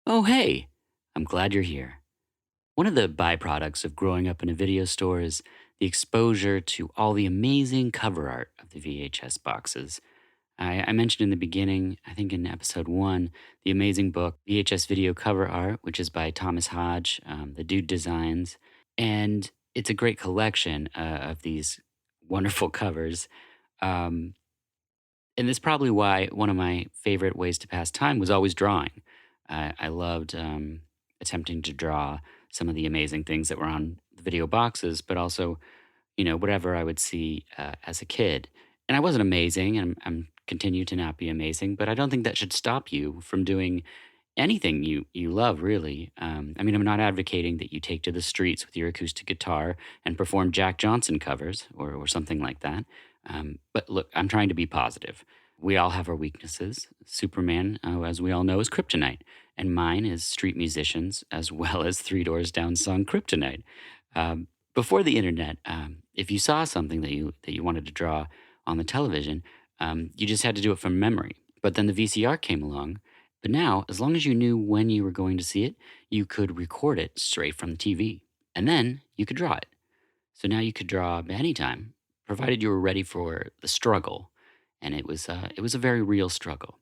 Oh, hey, I'm glad you're here. One of the byproducts of growing up in a video store is the exposure to all the amazing cover art of the VHS boxes. I mentioned in the beginning, I think in episode one, the amazing book, VHS Video Cover Art, which is by Thomas Hodge, the dude designs. And it's a great collection of these wonderful covers. Um, and that's probably why one of my favorite ways to pass time was always drawing. I loved attempting to draw some of the amazing things that were on the video boxes, but also, whatever I would see as a kid. And I wasn't amazing, and I'm continue to not be amazing, but I don't think that should stop you from doing anything you love, really. I mean, I'm not advocating that you take to the streets with your acoustic guitar and perform Jack Johnson covers or something like that. But look, I'm trying to be positive. We all have our weaknesses. Superman, as we all know, is kryptonite, and mine is street musicians as well as Three Doors Down song Kryptonite. Before the internet, if you saw something that you wanted to draw on the television, you just had to do it from memory. But then the VCR came along. But now, as long as you knew when you were going to see it, you could record it straight from the TV. And then you could draw it. So now you could draw anytime, provided you were ready for the struggle. And it was a very real struggle.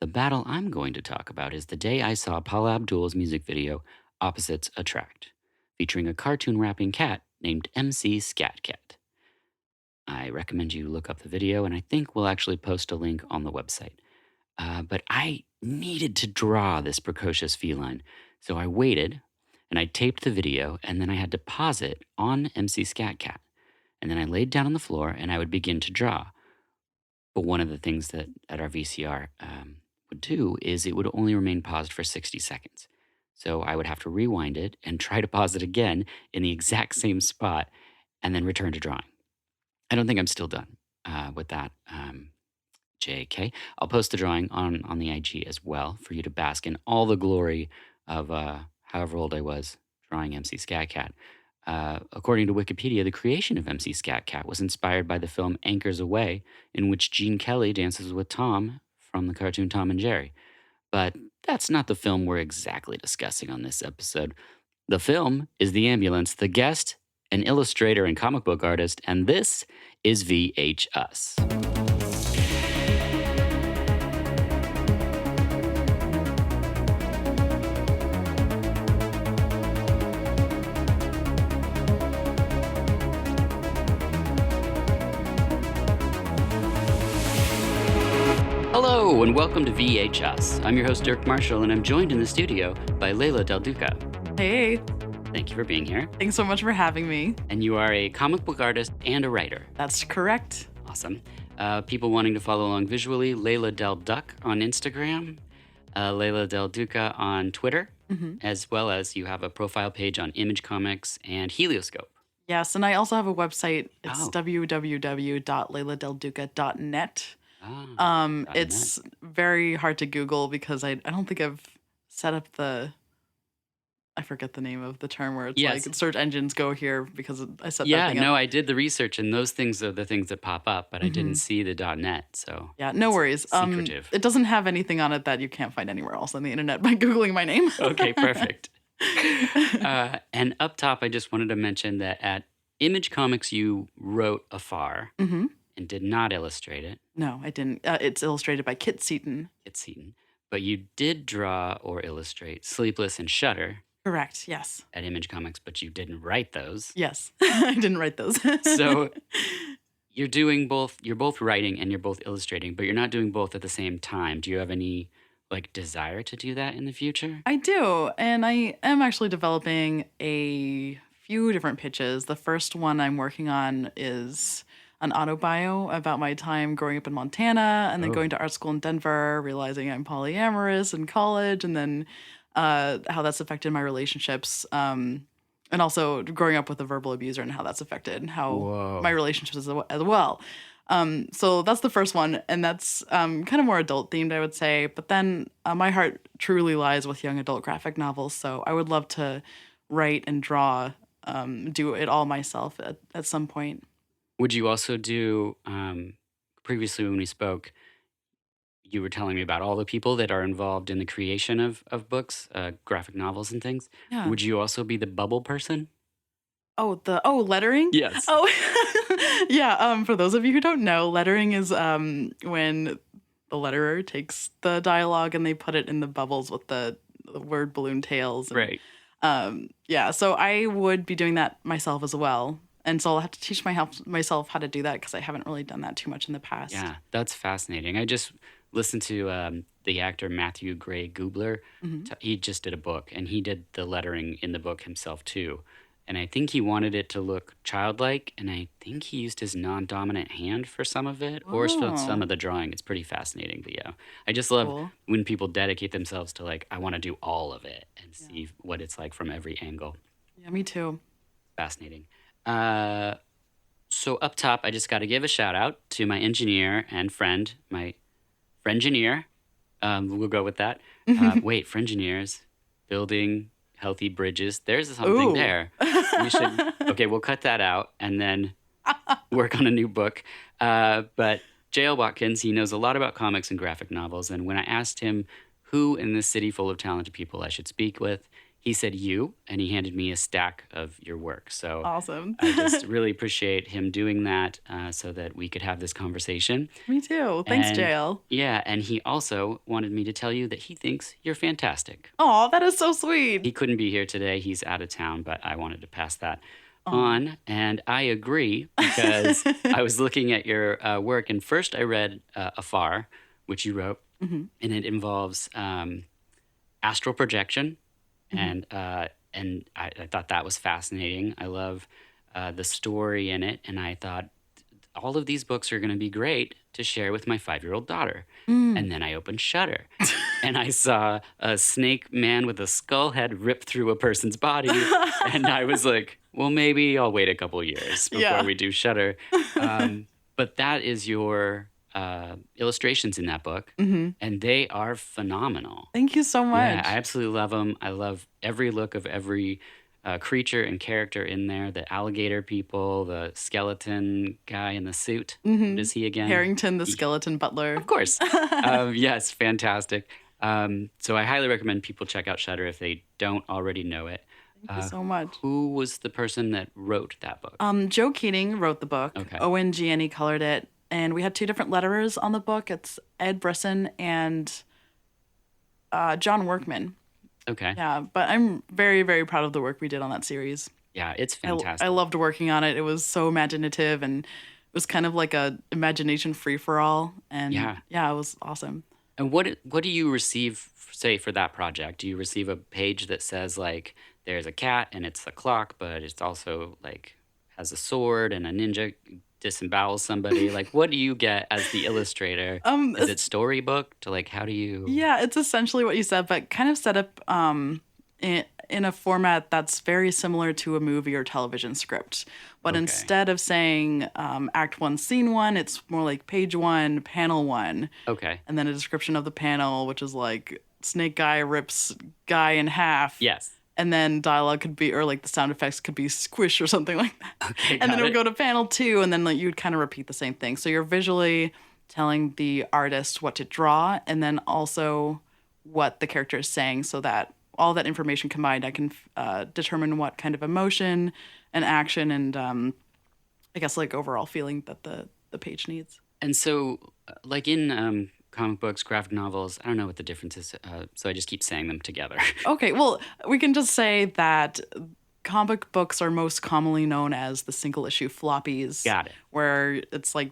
The battle I'm going to talk about is the day I saw Paula Abdul's music video, Opposites Attract, featuring a cartoon rapping cat named MC Scat Cat. I recommend you look up the video, and I think we'll actually post a link on the website. But I needed to draw this precocious feline. So I waited and I taped the video, and then I had to pause it on MC Scat Cat. And then I laid down on the floor and I would begin to draw. But one of the things that our VCR would do is it would only remain paused for 60 seconds. So I would have to rewind it and try to pause it again in the exact same spot and then return to drawing. I don't think I'm still done with that. JK. I'll post the drawing on the IG as well for you to bask in all the glory of however old I was drawing MC Scat Cat. According to Wikipedia, the creation of MC Scat Cat was inspired by the film Anchors Away, in which Gene Kelly dances with Tom from the cartoon Tom and Jerry. But that's not the film we're exactly discussing on this episode. The film is The Ambulance, the guest, an illustrator and comic book artist, and this is VHS. Hello, and welcome to VHS. I'm your host, Dirk Marshall, and I'm joined in the studio by Leila Del Duca. Hey, Thank you for being here. thanks so much for having me. And you are a comic book artist and a writer. That's correct. Awesome. People wanting to follow along visually, Leila Del Duck on Instagram, Leila Del Duca on Twitter, as well as you have a profile page on Image Comics and Helioscope. Yes, and I also have a website. It's Oh. www.leiladelduca.net. .net. It's very hard to Google because I don't think I've set up I forget the name of the term where it's Yes. like search engines go here because I set that Yeah, thing no, up. I did the research, and those things are the things that pop up, but I didn't see the .net, so Yeah, no worries. secretive. It doesn't have anything on it that you can't find anywhere else on the internet by Googling my name. Okay, perfect. And up top, I just wanted to mention that at Image Comics, you wrote Afar hmm and did not illustrate it. No, I didn't. It's illustrated by Kit Seaton. It's Seaton. But you did draw or illustrate Sleepless and Shudder Correct. Yes. at Image Comics, but you didn't write those. Yes. I didn't write those. So you're doing both, you're both writing and you're both illustrating, but you're not doing both at the same time. Do you have any desire to do that in the future? I do. And I am actually developing a few different pitches. The first one I'm working on is an autobio about my time growing up in Montana and then Oh. going to art school in Denver, realizing I'm polyamorous in college, and then how that's affected my relationships. And also growing up with a verbal abuser and how that's affected how Whoa. my relationships as well. So that's the first one, and that's kind of more adult themed, I would say. But then my heart truly lies with young adult graphic novels, so I would love to write and draw, do it all myself at some point. Would you also do, previously when we spoke, you were telling me about all the people that are involved in the creation of books, graphic novels and things. Yeah. Would you also be the bubble person? Lettering? Yes. Oh, yeah, for those of you who don't know, lettering is, when the letterer takes the dialogue and they put it in the bubbles with the word balloon tails and, Right. yeah, so I would be doing that myself as well, and so I'll have to teach myself how to do that because I haven't really done that too much in the past. Yeah, that's fascinating. I just listened to the actor Matthew Gray Gubler. Mhm. He just did a book, and he did the lettering in the book himself too. And I think he wanted it to look childlike, and I think he used his non-dominant hand for some of it, or for some Oh, of the drawing. It's pretty fascinating. But yeah, I just love cool. when people dedicate themselves to like, I want to do all of it and Yeah. see what it's like from every angle. Yeah, me too. Fascinating. Uh, so up top, I just got to give a shout out to my engineer and friend, my friengineer. We'll go with that. Wait, friengineers building healthy bridges. There's something Ooh. there. We should. Okay, we'll cut that out and then work on a new book. But J.L. Watkins, he knows a lot about comics and graphic novels. And when I asked him who in this city full of talented people I should speak with, he said you, and he handed me a stack of your work. So Awesome. I just really appreciate him doing that so that we could have this conversation. Me too. Thanks, And JL. yeah, and he also wanted me to tell you that he thinks you're fantastic. Oh, that is so sweet. He couldn't be here today. He's out of town, but I wanted to pass that Oh. on. And I agree because I was looking at your work, and first I read Afar, which you wrote, Mhm, and it involves astral projection, mhm. and I thought that was fascinating. I love the story in it, and I thought all of these books are going to be great to share with my 5-year-old daughter. Mm. And then I opened Shutter, and I saw a snake man with a skull head rip through a person's body, and I was like, well, maybe I'll wait a couple years before Yeah. we do Shutter. But that is your illustrations in that book, Mhm. and they are phenomenal. Thank you so Yeah, I much. absolutely love them. I love every look of every creature and character in there. The alligator people, the skeleton guy in the suit. What Mhm. is he again? Harrington the He, skeleton butler. of course. Yes, fantastic. So I highly recommend people check out Shutter if they don't already know it. Thank you Uh, so much. who was the person that wrote that book? Joe Keating wrote the book. Okay. Owen Gianni colored it, and we had two different letterers on the book. It's Ed Brisson and John Workman. Okay. Yeah, but I'm very, very proud of the work we did on that series. Yeah, it's I fantastic. loved working on it. It was so imaginative, and it was kind of like a imagination free for all. And Yeah. yeah, it was awesome. And what do you receive, say, for that project? Do you receive a page that says like there's a cat and it's a clock, but it's also like has a sword and a ninja disembowels somebody? Like, what do you get as the illustrator? Is it storybook to like how do you? Yeah, it's essentially what you said, but kind of set up in a format that's very similar to a movie or television script. But Okay. instead of saying Act One, Scene One, it's more like Page One, Panel One, Okay. and then a description of the panel, which is like Snake Guy rips guy in half. Yes. And then dialogue could be, or like the sound effects could be squish or something like that. Okay. And then Got it would it. go to panel two, and then like you'd kind of repeat the same thing. So you're visually telling the artist what to draw, and then also what the character is saying, so that all that information combined, I can determine what kind of emotion and action and I guess like overall feeling that the page needs. And so, like in comic books, graphic novels, I don't know what the difference is, so I just keep saying them together. Okay, well, we can just say that comic books are most commonly known as the single issue floppies, Got it. where it's like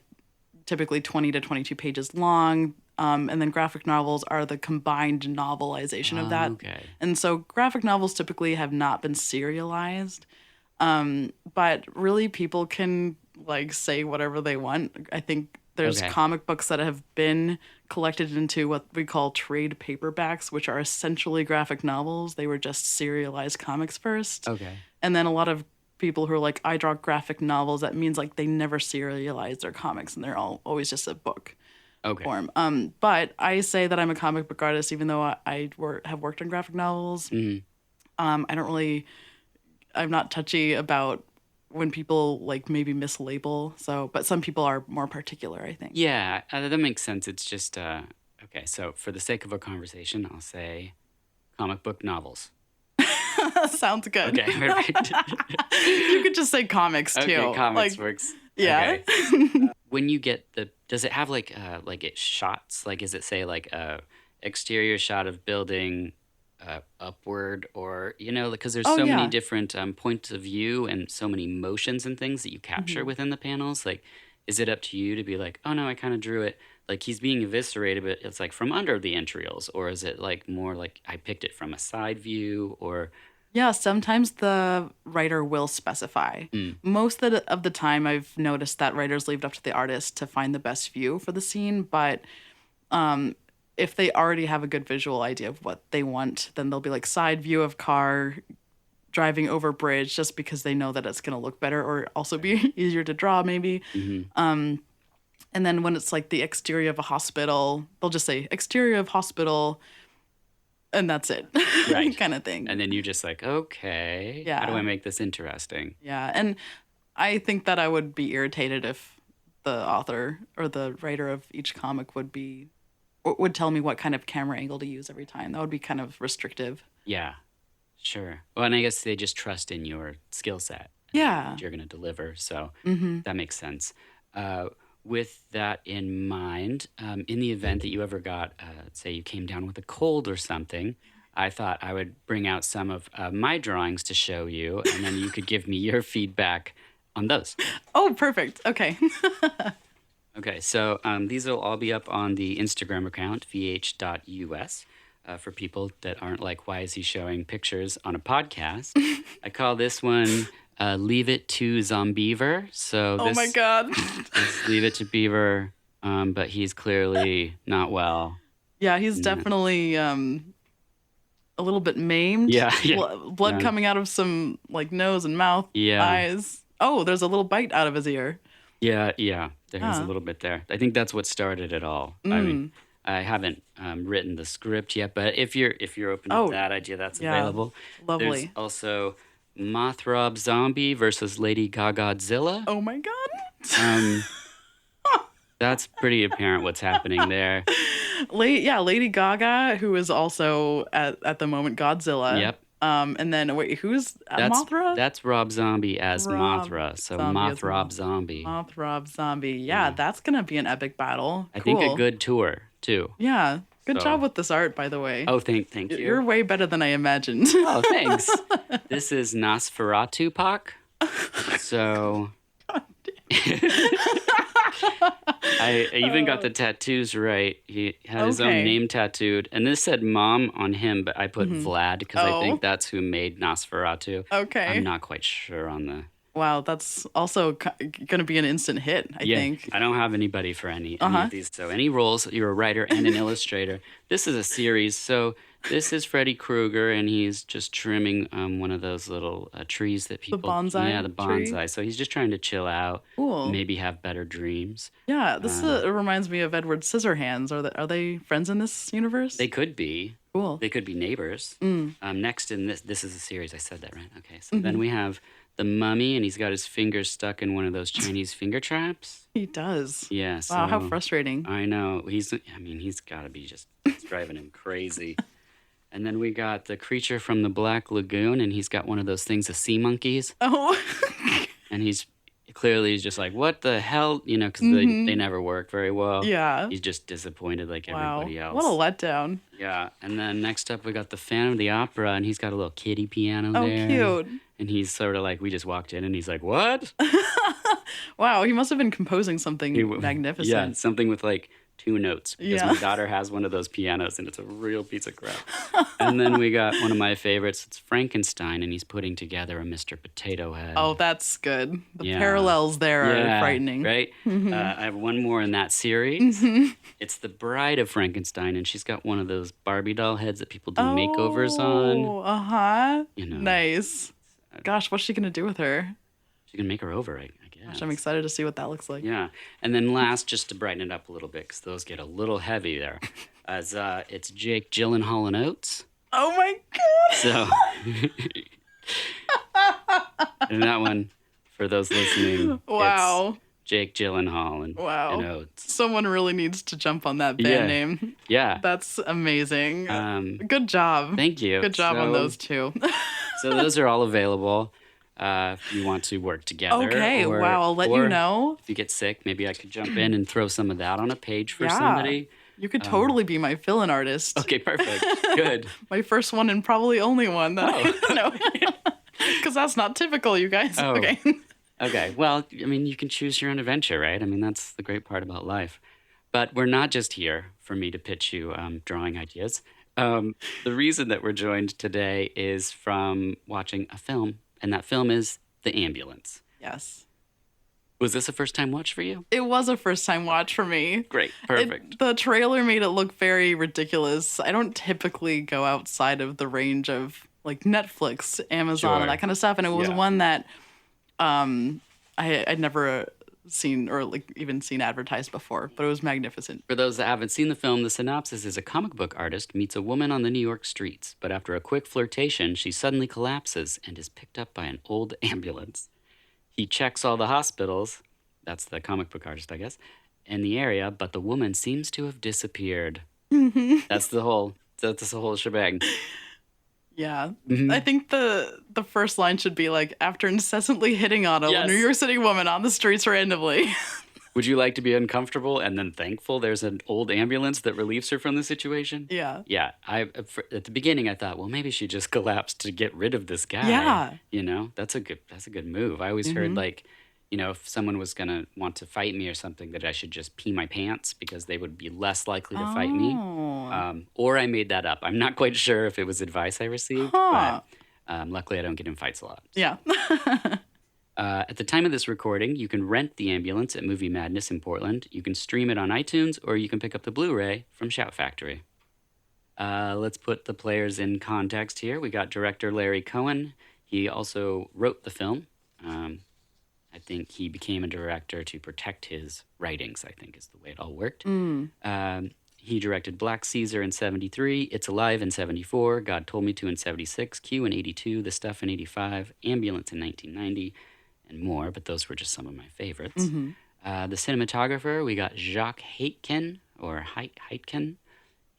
typically 20 to 22 pages long. And then graphic novels are the combined novelization of that. Okay. And so graphic novels typically have not been serialized. But really, people can like say whatever they want. I think there's Okay. comic books that have been collected into what we call trade paperbacks, which are essentially graphic novels. They were just serialized comics first. Okay. And then a lot of people who are like, I draw graphic novels, that means like they never serialize their comics and they're all always just a book Okay. form. But I say that I'm a comic book artist, even though have worked on graphic novels. Mhm. I don't really, I'm not touchy about when people like maybe mislabel. So, but some people are more particular, I think. Yeah, that makes sense. It's just Okay, so for the sake of our conversation, I'll say comic book novels. Sounds good. Okay, perfect. You could just say comics Okay, too. comics Like, works. yeah. Okay. When you get does it have like it shots? Like, is it say like a exterior shot of building upward, or because there's Oh so many yeah. different points of view and so many motions and things that you capture Mhm. within the panels. Like, is it up to you to be like, oh no, I kind of drew it like he's being eviscerated, but it's like from under the entrails, or is it like more like I picked it from a side view, or Yeah, sometimes the writer will specify. mm, Most of the time, I've noticed that writers leave it up to the artist to find the best view for the scene. But if they already have a good visual idea of what they want, then they'll be like side view of car driving over bridge just because they know that it's going to look better or also be easier to draw, maybe. mhm, And then when it's like the exterior of a hospital, they'll just say exterior of hospital and that's it, right? kind of thing. And then you just like, okay, how do I Yeah. make this interesting? Yeah. And I think that I would be irritated if the author or the writer of each comic would tell me what kind of camera angle to use every time. That would be kind of restrictive. Yeah, sure. Well, and I guess they just trust in your skill set and Yeah. what you're going to deliver. So Mm-hmm. that makes sense. With that in mind, in the event that you ever got, say, you came down with a cold or something, I thought I would bring out some of my drawings to show you, and then you could give me your feedback on those. Oh, perfect. Okay. Okay, so these will all be up on the Instagram account, vh.us. For people that aren't like, why is he showing pictures on a podcast? I call this one Leave It to Zombiever. So Oh my this God. is Leave It to Beaver, but he's clearly not well. Yeah, he's Mm, definitely a little bit maimed. yeah, yeah, Blood yeah, coming out of some like nose and mouth, yeah, eyes. Oh, there's a little bite out of his ear. yeah, yeah. There's a Huh. little bit there. I think that's what started it all. I mean, Mm. I haven't written the script yet, but if you're open to Oh, that idea, that's yeah. available. There's Lovely. also Mothrob Zombie versus Lady Gagagodzilla. Oh my God. Um, that's pretty apparent what's happening there. Lady Gaga, who is also at the moment Godzilla. Yep, And then wait, who's that's Mothra? that's Rob Zombie as Rob Mothra. So Zombie as Mothrob Zombie. Mothra Zombie. Yeah, Yeah, that's gonna be an epic battle. I think a Cool. good tour too. Yeah. Good job So, with this art, by the way. oh, thank You're you. way better than I imagined. Oh, thanks. This is Nosferatu Pak. So I even got the tattoos right. He had his own Okay. name tattooed, and this said "Mom" on him, but I put Vlad because I Oh, think that's who made Nosferatu. I'm okay. not quite sure on the. Wow, that's also gonna be an instant hit, I Yeah, think. I don't have anybody for any Uh-huh. of these. So any roles, you're a writer and an illustrator. This is a series, so this is Freddy Krueger, and he's just trimming one of those little trees that The people. Yeah, the bonsai tree. bonsai. So he's just trying to chill out, Cool. maybe have better dreams. Yeah, this Uh, reminds me of Edward Scissorhands. Are they friends in this universe? they could be. Cool. They could be neighbors. Mm. Next in this is a series. I said that right. Okay, so then Hmm. we have the mummy, and he's got his fingers stuck in one of those Chinese finger traps. He does. Yeah, Wow, how so frustrating. I know he's. I mean, he's got to be just it's driving him crazy. And then we got the creature from the Black Lagoon, and he's got one of those things, the sea monkeys, Oh. and he's clearly just like, what the hell, because they Hmm. never work very well. Yeah. He's just disappointed like Wow. everybody What a else. letdown. Yeah, and then next up we got the Phantom of the Opera, and he's got a little kiddie piano Oh, there. cute. And he's sort of like, we just walked in, and he's like, what? Wow, he must have been composing He something w- Yeah, magnificent. something with like two notes, because Yeah. my daughter has one of those pianos, and it's a real piece of crap. And then we got one of my favorites. It's Frankenstein, and he's putting together a Mr. Potato Head. Oh, that's good. The Yeah. parallels there are Yeah, frightening. right? I have one more in that series. It's the Bride of Frankenstein, and she's got one of those Barbie doll heads that people do makeovers on. Oh, uh-huh. You know, Nice. Gosh, what's she gonna do with her? she can make her over, I Gosh, guess. I'm excited to see what that looks like. Yeah. And then last, just to brighten it up a little bit, because those get a little heavy there, as it's Jake Gyllenhaal and Oates. Oh my god. So, and that one, for those listening, Wow. it's Jake Gyllenhaal, and Wow. it's Someone really needs to jump on that band yeah, name. yeah. That's amazing. Um, Good job. Thank you. Good job on those two. So those are all available if you want to work together, Okay, wow, I'll let you or know. if you get sick, maybe I could jump in and throw some of that on a page for Yeah. somebody. You could totally be my fill-in artist. Okay, perfect. Good. My first one and probably only one that I know. Because that's not typical, you guys. Oh. Okay. Okay. Well, I mean, you can choose your own adventure, right? I mean, that's the great part about life. But we're not just here for me to pitch you drawing ideas. The reason that we're joined today is from watching a film, and that film is The Ambulance. Yes. Was this a first-time watch for you? It was a first-time watch for me. Great. Perfect. The trailer made it look very ridiculous. I don't typically go outside of the range of like Netflix, Amazon, and that kind of stuff. And it was one that I'd never seen or like even seen advertised before, but it was magnificent. For those that haven't seen the film, the synopsis is a comic book artist meets a woman on the New York streets, but after a quick flirtation, she suddenly collapses and is picked up by an old ambulance. He checks all the hospitals, that's the comic book artist, I guess, in the area, but the woman seems to have disappeared. That's the whole shebang. Yeah. I think the first line should be like, after incessantly hitting on a New York City woman on the streets randomly. Would you like to be uncomfortable and then thankful there's an old ambulance that relieves her from the situation? Yeah. Yeah. At the beginning, I thought, well, maybe she just collapsed to get rid of this guy. Yeah. You know, that's a good move. I always heard like, you know, if someone was going to want to fight me or something, that I should just pee my pants because they would be less likely to fight me. Or I made that up. I'm not quite sure if it was advice I received, but luckily I don't get in fights a lot. Yeah. At the time of this recording, you can rent The Ambulance at Movie Madness in Portland. You can stream it on iTunes, or you can pick up the Blu-ray from Shout Factory. Let's put the players in context here. We got director Larry Cohen. He also wrote the film. I think he became a director to protect his writings, I think is the way it all worked. He directed Black Caesar in 73, It's Alive in 74, God Told Me To in 76, Q in 82, The Stuff in 85, Ambulance in 1990, and more, but those were just some of my favorites. The cinematographer, we got Jacques Heitken, or Heitken.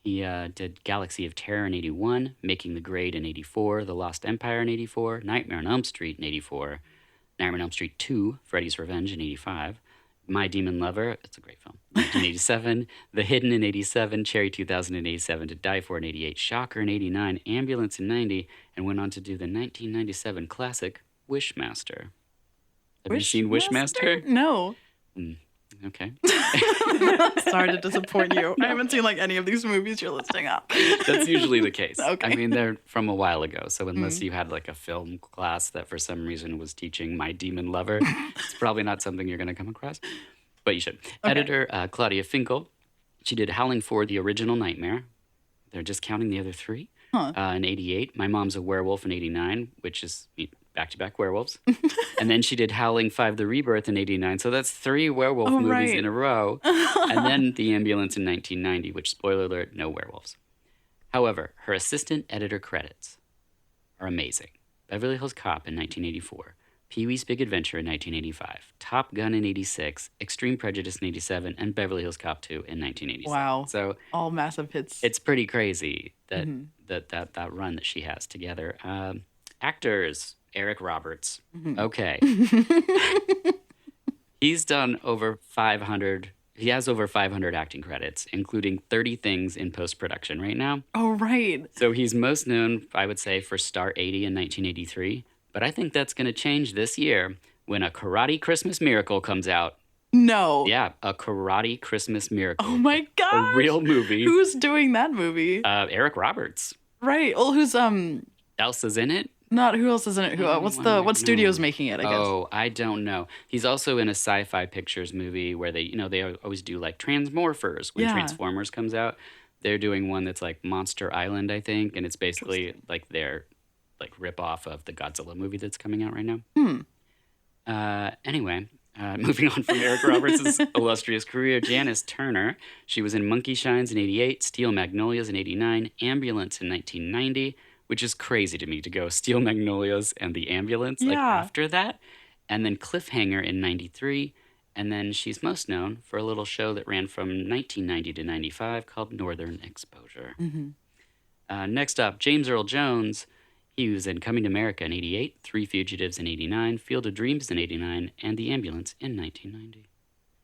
He did Galaxy of Terror in 81, Making the Grade in 84, The Lost Empire in 84, Nightmare on Elm Street in 84, Nightmare on Elm Street 2, Freddy's Revenge in 85, My Demon Lover, it's a great film, 1987, The Hidden in 87, Cherry 2000 in 87, To Die For in 88, Shocker in 89, Ambulance in 90, and went on to do the 1997 classic Wishmaster. Have you seen Wishmaster? No. Okay. Sorry to disappoint you. I haven't seen like any of these movies you're listing up. That's usually the case. Okay. I mean, they're from a while ago, so unless you had like a film class that for some reason was teaching My Demon Lover, it's probably not something you're going to come across, but you should. Okay. Editor Claudia Finkel, she did Howling 4, The Original Nightmare. They're just counting the other three. In 88, My Mom's a Werewolf in 89, which is back-to-back werewolves. And then she did Howling 5, The Rebirth in 89. So that's 3 werewolf movies in a row. And then The Ambulance in 1990, which, spoiler alert, no werewolves. However, her assistant editor credits are amazing. Beverly Hills Cop in 1984. Pee-wee's Big Adventure in 1985. Top Gun in 86. Extreme Prejudice in 87. And Beverly Hills Cop 2 in 1987. Wow. So all massive hits. It's pretty crazy that that run that she has together. Actors. Eric Roberts. Okay. He's done over 500. He has over 500 acting credits, including 30 things in post-production right now. Oh, right. So he's most known, I would say, for Star 80 in 1983. But I think that's going to change this year when A Karate Christmas Miracle comes out. No. Yeah, A Karate Christmas Miracle. Oh, my gosh. A real movie. Who's doing that movie? Eric Roberts. Right. Well, who's Elsa's in it? Not who else is in it? What studio's making it, I guess? Oh, I don't know. He's also in a Sci-Fi Pictures movie where they always do like Transmorphers when Transformers comes out. They're doing one that's like Monster Island, I think, and it's basically like their like rip-off of the Godzilla movie that's coming out right now. Anyway, moving on from Eric Roberts' illustrious career, Janice Turner. She was in Monkey Shines in 88, Steel Magnolias in 89, Ambulance in 1990, which is crazy to me to go Steel Magnolias and The Ambulance like after that. And then Cliffhanger in 93, And then she's most known for a little show that ran from 1990 to 95 called Northern Exposure. Hmm. Next up, James Earl Jones. He was in Coming to America in 88, Three Fugitives in 89, Field of Dreams in 89, and The Ambulance in 1990.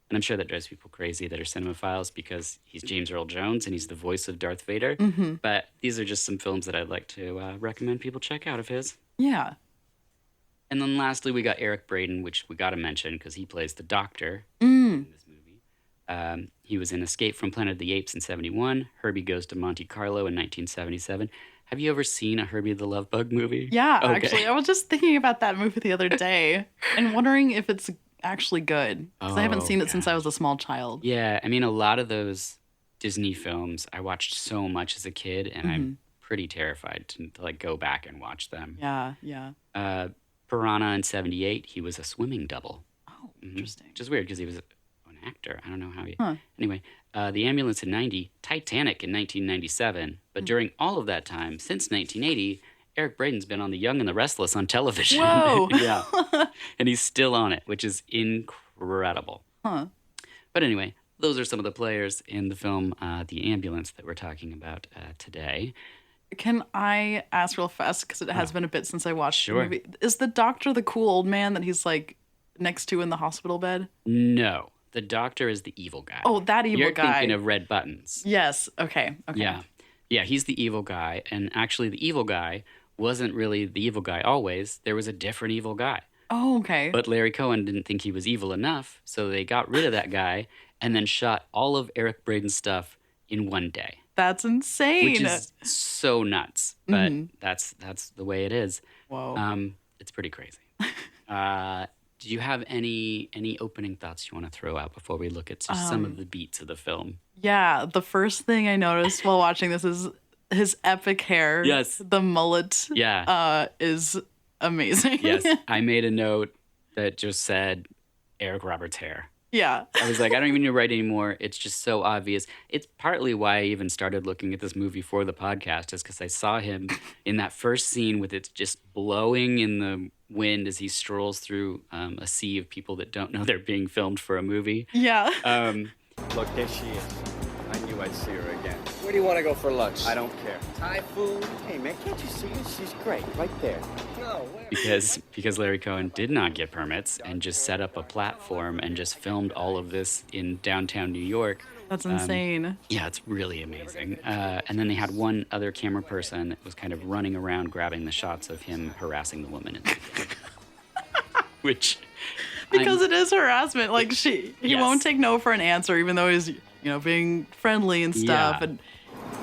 And I'm sure that drives people crazy that are cinemaphiles because he's James Earl Jones and he's the voice of Darth Vader. Hmm. But these are just some films that I'd like to recommend people check out of his. Yeah. And then lastly, we got Eric Braeden, which we got to mention because he plays the Doctor Mm. in this movie. He was in Escape from Planet of the Apes in 71, Herbie Goes to Monte Carlo in 1977. Have you ever seen a Herbie the Love Bug movie? Yeah, Okay. actually, I was just thinking about that movie the other day and wondering if it's actually good because I haven't Oh, seen it since I gosh. was a small child. Yeah, I mean, a lot of those Disney films I watched so much as a kid, and I'm pretty terrified to like go back and watch them. Yeah, yeah. Piranha in 78, he was a swimming double. Oh, Mhm. interesting. Which is weird because he was an actor. I don't know how he. Huh. Anyway, The Ambulance in 90, Titanic in 1997. But during all of that time, since 1980, Eric Braeden's been on The Young and the Restless on television. Whoa. Yeah. And he's still on it, which is incredible. Huh. But anyway, those are some of the players in the film The Ambulance that we're talking about today. Can I ask real fast because it has been a bit since I watched Sure. the movie? Is the doctor the cool old man that he's like next to in the hospital bed? No, the Doctor is the evil guy. Oh, that evil You're guy. thinking of Red Buttons. Yes. Okay. Okay. Yeah. Yeah, he's the evil guy. And actually, the evil guy wasn't really the evil guy always. There was a different evil guy. Oh, okay. But Larry Cohen didn't think he was evil enough, so they got rid of that guy and then shot all of Eric Braeden's stuff in one day, That's insane. which is so nuts. But Mhm. that's the way it is. Whoa. It's pretty crazy. Do you have any opening thoughts you want to throw out before we look at just some of the beats of the film? Yeah, the first thing I noticed while watching this is his epic hair. Yes. The mullet Yeah. is amazing. Yes. I made a note that just said Eric Roberts' hair. Yeah. I was like, I don't even need to write anymore. It's just so obvious. It's partly why I even started looking at this movie for the podcast, is because I saw him in that first scene with it just blowing in the wind as he strolls through a sea of people that don't know they're being filmed for a movie. Yeah. Look, there she is. I knew I'd see her again. Where do you want to go for lunch? I don't care. Thai food? Hey, man, can't you see her? She's great, right there. No, where? Because Larry Cohen did not get permits and just set up a platform and just filmed all of this in downtown New York. That's insane. Yeah, it's really amazing. And then they had one other camera person that was kind of running around grabbing the shots of him harassing the woman. Which, Because it is harassment. Like he Yes. won't take no for an answer, even though he's being friendly and stuff. Yeah. And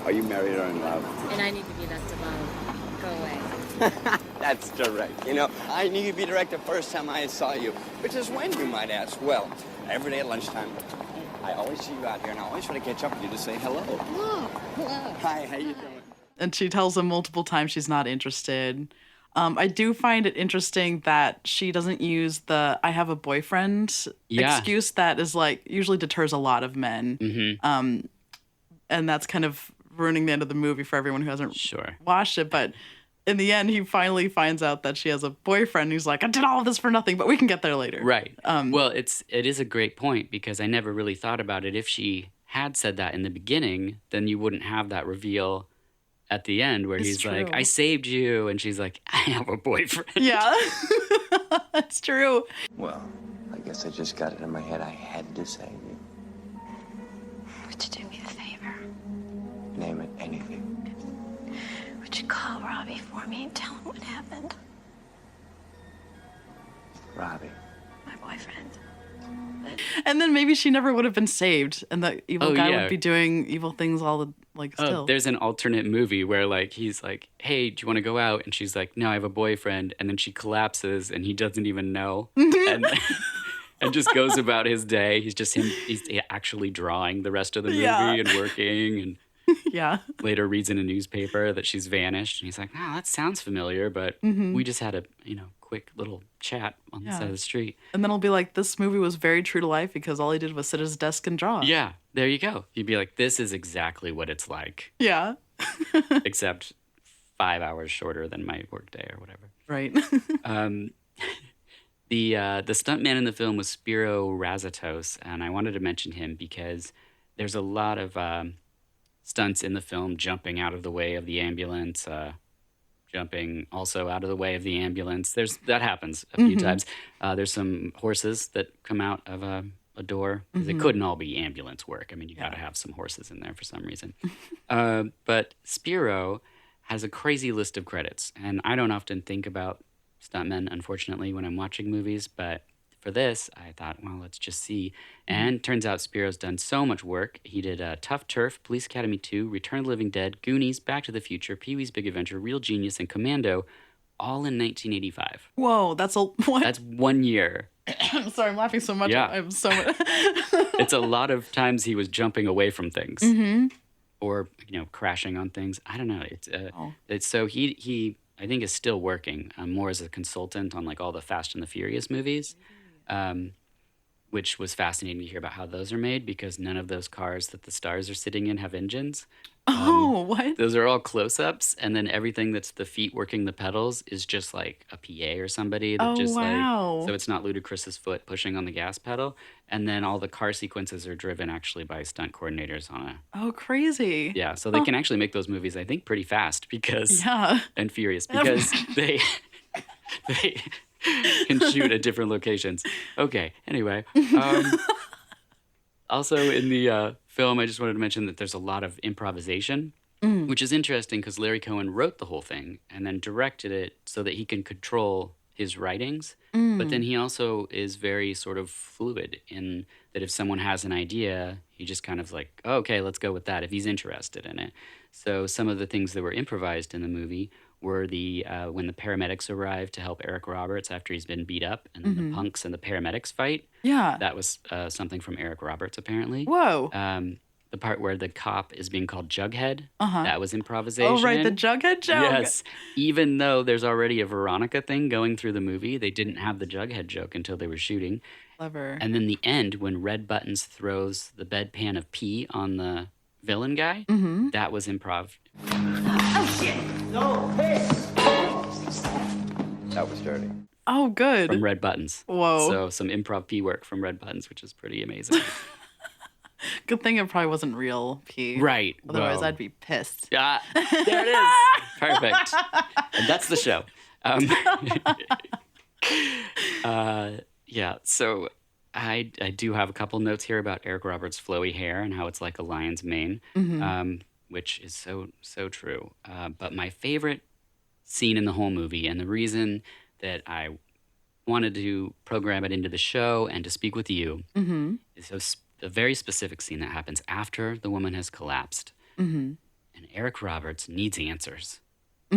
Are you married or in love? And I need to be left alone. Go away. That's direct. You know, I knew you'd be direct the first time I saw you. Which is when, you might ask. Well, every day at lunchtime. I always see you out here, and I always try to catch up with you to say hello. Hello. Hi, how you doing? and she tells him multiple times she's not interested. I do find it interesting that she doesn't use the "I have a boyfriend" Yeah. excuse that is like usually deters a lot of men. mhm, And that's kind of ruining the end of the movie for everyone who hasn't sure. watched it. But in the end, he finally finds out that she has a boyfriend. He's like, I did all of this for nothing, but we can get there later. Right. Well, it is a great point because I never really thought about it. If she had said that in the beginning, then you wouldn't have that reveal at the end where It's he's like, true. I saved you. And she's like, I have a boyfriend. Yeah, that's true. Well, I guess I just got it in my head. I had to save you. Would you do me a favor? Name it anything. Would you call Robbie for me and tell him what happened? Robbie. My boyfriend. And then maybe she never would have been saved, and the evil Oh, guy yeah. would be doing evil things all the still. Oh, there's an alternate movie where like he's like, "Hey, do you want to go out?" And she's like, "No, I have a boyfriend." And then she collapses, and he doesn't even know, and and just goes about his day. He's actually drawing the rest of the movie Yeah. and working, and Yeah. later reads in a newspaper that she's vanished. And he's like, "Oh, that sounds familiar, but we just had a quick little chat on the Yeah. side of the street." And then I'll be like, this movie was very true to life because all he did was sit at his desk and draw. Yeah, there you go. You'd be like, "This is exactly what it's like." Yeah. Except 5 hours shorter than my workday or whatever. Right. The stuntman in the film was Spiro Razatos, and I wanted to mention him because there's a lot of stunts in the film, jumping out of the way of the ambulance, jumping also out of the way of the ambulance. That happens a few times. There's some horses that come out of a door because it couldn't all be ambulance work. I mean, you got to have some horses in there for some reason. But Spiro has a crazy list of credits, and I don't often think about stuntmen, unfortunately, when I'm watching movies, but for this, I thought, well, let's just see. And turns out Spiro's done so much work. He did Tough Turf, Police Academy 2, Return of the Living Dead, Goonies, Back to the Future, Pee-wee's Big Adventure, Real Genius, and Commando, all in 1985. Whoa, that's what? That's 1 year. I'm sorry, I'm laughing so much. Yeah. I'm so much. It's a lot of times he was jumping away from things or, crashing on things. I don't know. It's so he I think is still working more as a consultant on like all the Fast and the Furious movies. Which was fascinating to hear about how those are made because none of those cars that the stars are sitting in have engines. What? Those are all close-ups, and then everything that's the feet working the pedals is just like a PA or somebody. That wow. So it's not Ludacris's foot pushing on the gas pedal, and then all the car sequences are driven actually by stunt coordinators on a... Oh, crazy. Yeah, so they can actually make those movies, I think, pretty fast because... Yeah. And furious because they can shoot at different locations. Okay, anyway. Also in the film, I just wanted to mention that there's a lot of improvisation, which is interesting because Larry Cohen wrote the whole thing and then directed it so that he can control his writings. But then he also is very sort of fluid in that if someone has an idea, he just kind of like, oh, okay, let's go with that if he's interested in it. So some of the things that were improvised in the movie were the when the paramedics arrived to help Eric Roberts after he's been beat up, and then the punks and the paramedics fight. Yeah. That was something from Eric Roberts, apparently. Whoa. The part where the cop is being called Jughead, that was improvisation. Oh, right, the Jughead joke. Yes. Even though there's already a Veronica thing going through the movie, they didn't have the Jughead joke until they were shooting. Clever. And then the end, when Red Buttons throws the bedpan of pee on the villain guy, that was improv. Oh, shit! No, piss! That was dirty. Oh, good. From Red Buttons. Whoa. So some improv pee work from Red Buttons, which is pretty amazing. Good thing it probably wasn't real pee. Right. Otherwise, Whoa. I'd be pissed. There it is. Perfect. And that's the show. Yeah, so I do have a couple notes here about Eric Roberts' flowy hair and how it's like a lion's mane, which is so true. But my favorite scene in the whole movie, and the reason that I wanted to program it into the show and to speak with you, is a very specific scene that happens after the woman has collapsed. And Eric Roberts needs answers.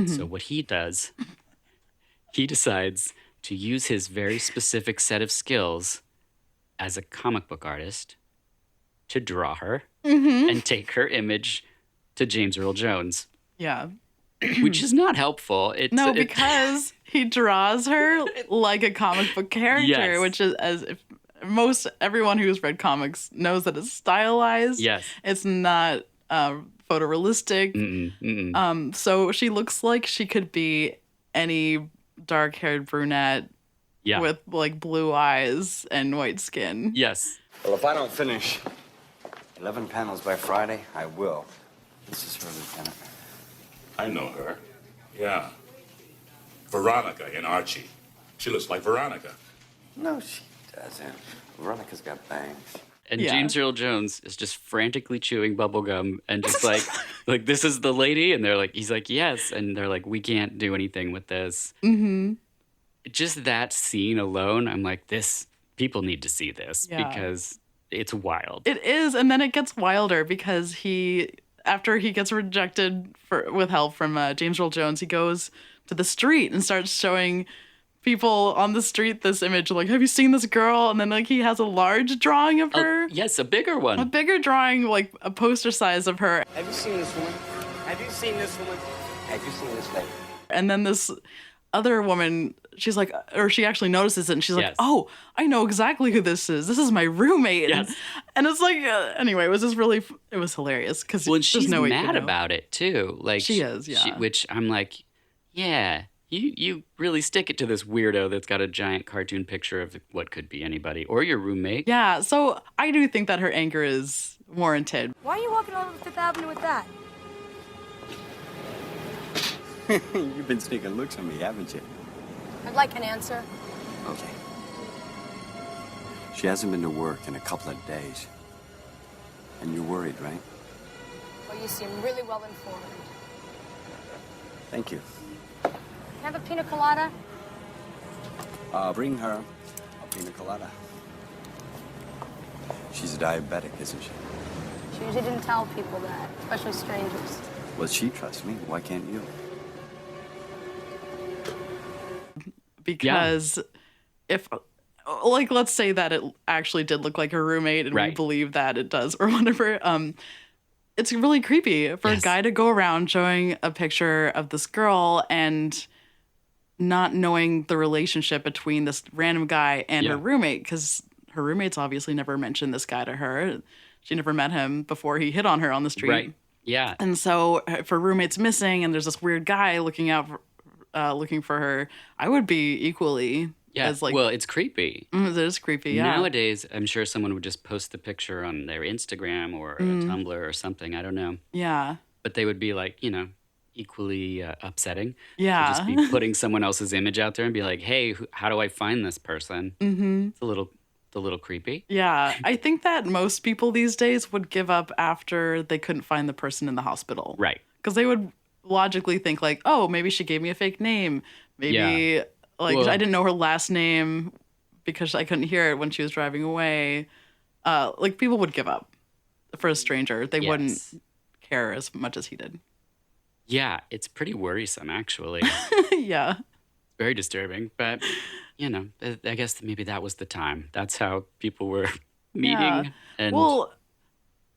So what he does, he decides to use his very specific set of skills as a comic book artist to draw her and take her image to James Earl Jones, Yeah. which is not helpful. Because he draws her like a comic book character, Yes. which is as if everyone who's read comics knows that it's stylized. Yes. It's not photorealistic. So she looks like she could be any dark-haired brunette Yeah. with like blue eyes and white skin. Yes. Well, if I don't finish 11 panels by Friday, I will. This is her, Lieutenant. I know her. Yeah. Veronica in Archie. She looks like Veronica. No, she doesn't. Veronica's got bangs. And Yeah. James Earl Jones is just frantically chewing bubblegum and just like, this is the lady? And he's like, yes. And they're like, we can't do anything with this. Just that scene alone, I'm like, people need to see this because it's wild. It is, and then it gets wilder because after he gets rejected with help from James Earl Jones, he goes to the street and starts showing people on the street this image, like, have you seen this girl? And then like he has a large drawing of her. Yes, a bigger one. A bigger drawing, like a poster size of her. Have you seen this woman? Have you seen this woman? Have you seen this lady? And then this other woman, she's like, or she actually notices it, and she's like, Yes. oh, I know exactly who this is. This is my roommate. Yes. And it's like, anyway, it was just really, it was hilarious because Well, and she's no way you mad could know. about it too. Like She is, yeah. which I'm like, yeah, You really stick it to this weirdo that's got a giant cartoon picture of what could be anybody or your roommate. Yeah, so I do think that her anger is warranted. Why are you walking all over Fifth Avenue with that? You've been sneaking looks at me, haven't you? I'd like an answer. Okay. She hasn't been to work in a couple of days. And you're worried, right? Well, you seem really well informed. Thank you. Can I have a pina colada? Bring her a pina colada. She's a diabetic, isn't she? She usually didn't tell people that, especially strangers. Well, she trusts me. Why can't you? Because if, like, let's say that it actually did look like her roommate and we Right. believe that it does or whatever, it's really creepy for a Yes. guy to go around showing a picture of this girl and not knowing the relationship between this random guy and her Yeah. roommate, because her roommate's obviously never mentioned this guy to her. She never met him before he hit on her on the street. Right. Yeah. And so if her roommate's missing and there's this weird guy looking for her, I would be equally Yeah. as like, Well, it's creepy. it is creepy. Yeah. Nowadays, I'm sure someone would just post the picture on their Instagram or Tumblr or something. I don't know. Yeah. But they would be like, equally upsetting. Yeah. To just be putting someone else's image out there and be like, hey, how do I find this person? Mm-hmm. It's a little creepy. Yeah. I think that most people these days would give up after they couldn't find the person in the hospital. Right. Because they would logically think like, oh, maybe she gave me a fake name. Maybe Yeah. I didn't know her last name because I couldn't hear it when she was driving away. Like people would give up for a stranger. They Yes. wouldn't care as much as he did. Yeah, it's pretty worrisome, actually. Yeah. Very disturbing, but, I guess maybe that was the time. That's how people were meeting. Yeah. And Well,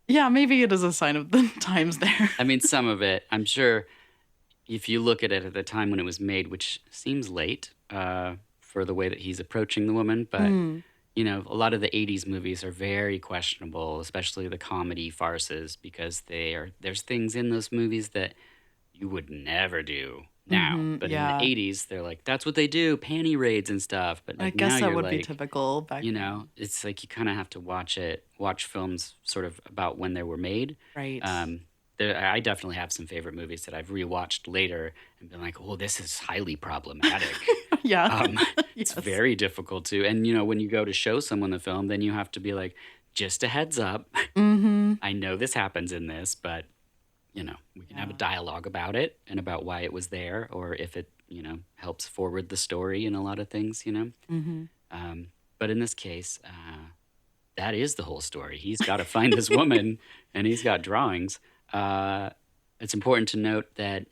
yeah, maybe it is a sign of the times there. I mean, some of it, I'm sure if you look at it at the time when it was made, which seems late for the way that he's approaching the woman, but, a lot of the 80s movies are very questionable, especially the comedy farces, because there's things in those movies that you would never do now. But yeah. in the 80s, they're like, that's what they do, panty raids and stuff. But I like, guess now that you're would be like, typical back then. it's like you kind of have to watch films sort of about when they were made. Right. I definitely have some favorite movies that I've rewatched later and been like, oh, this is highly problematic. Yeah. It's Yes. very difficult to. And, when you go to show someone the film, then you have to be like, just a heads up. Mm-hmm. I know this happens in this, but, we can have a dialogue about it and about why it was there or if it, helps forward the story in a lot of things, Mm-hmm. But in this case, that is the whole story. He's got to find this woman and he's got drawings. It's important to note that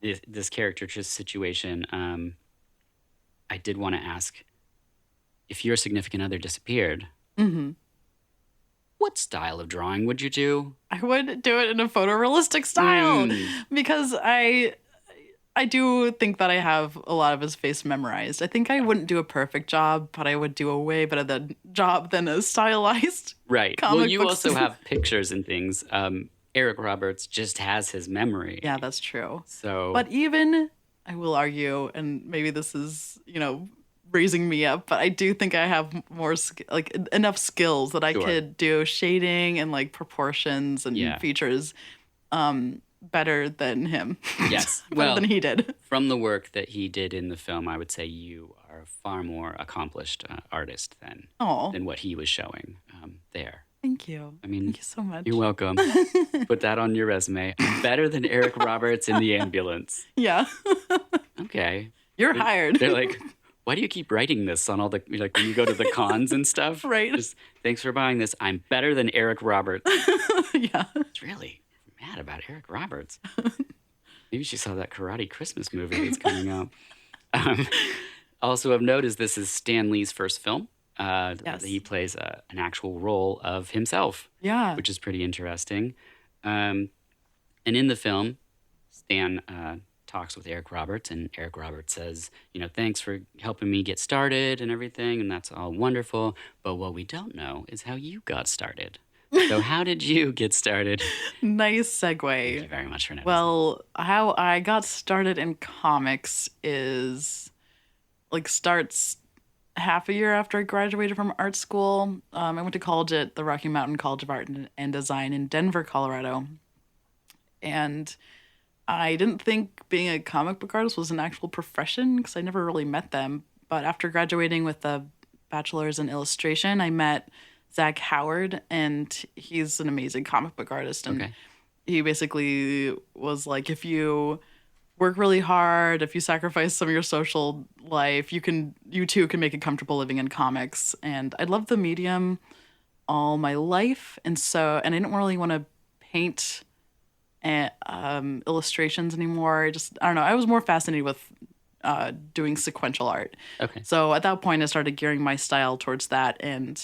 this character's situation, I did want to ask, if your significant other disappeared, Mm-hmm. what style of drawing would you do? I would do it in a photorealistic style because I do think that I have a lot of his face memorized. I think I wouldn't do a perfect job, but I would do a way better job than a stylized. Right. Comic Well, you books. also have pictures and things. Eric Roberts just has his memory. Yeah, that's true. So, But even, I will argue, and maybe this is, raising me up, but I do think I have more, enough skills that I Sure. could do shading and, proportions and Yeah. features better than him. yes. Better Well, than he did. from the work that he did in the film, I would say you are a far more accomplished artist Oh, than what he was showing there. thank you. I mean, Thank you so much. You're welcome. Put that on your resume. I'm better than Eric Roberts in the ambulance. Yeah. Okay. You're hired. They're like, why do you keep writing this on all the, like when you go to the cons and stuff? Right. Just, thanks for buying this. I'm better than Eric Roberts. Yeah. It's really mad about Eric Roberts. Maybe she saw that Karate Christmas movie that's coming out. Also of note is this is Stan Lee's first film. Yes. He plays an actual role of himself, Yeah. which is pretty interesting. And in the film, Stan talks with Eric Roberts, and Eric Roberts says, thanks for helping me get started and everything, and that's all wonderful. But what we don't know is how you got started. So how did you get started? Nice Thank you segue. very much for noticing. Well, how I got started in comics is starts half a year after I graduated from art school. I went to college at the Rocky Mountain College of Art and Design in Denver, Colorado. And I didn't think being a comic book artist was an actual profession because I never really met them. But after graduating with a bachelor's in illustration, I met Zach Howard, and he's an amazing comic book artist. And Okay. he basically was like, if you work really hard, if you sacrifice some of your social life, you too can make it comfortable living in comics. And I loved the medium all my life, and I didn't really want to paint illustrations anymore. I don't know. I was more fascinated with doing sequential art. Okay. So at that point, I started gearing my style towards that, and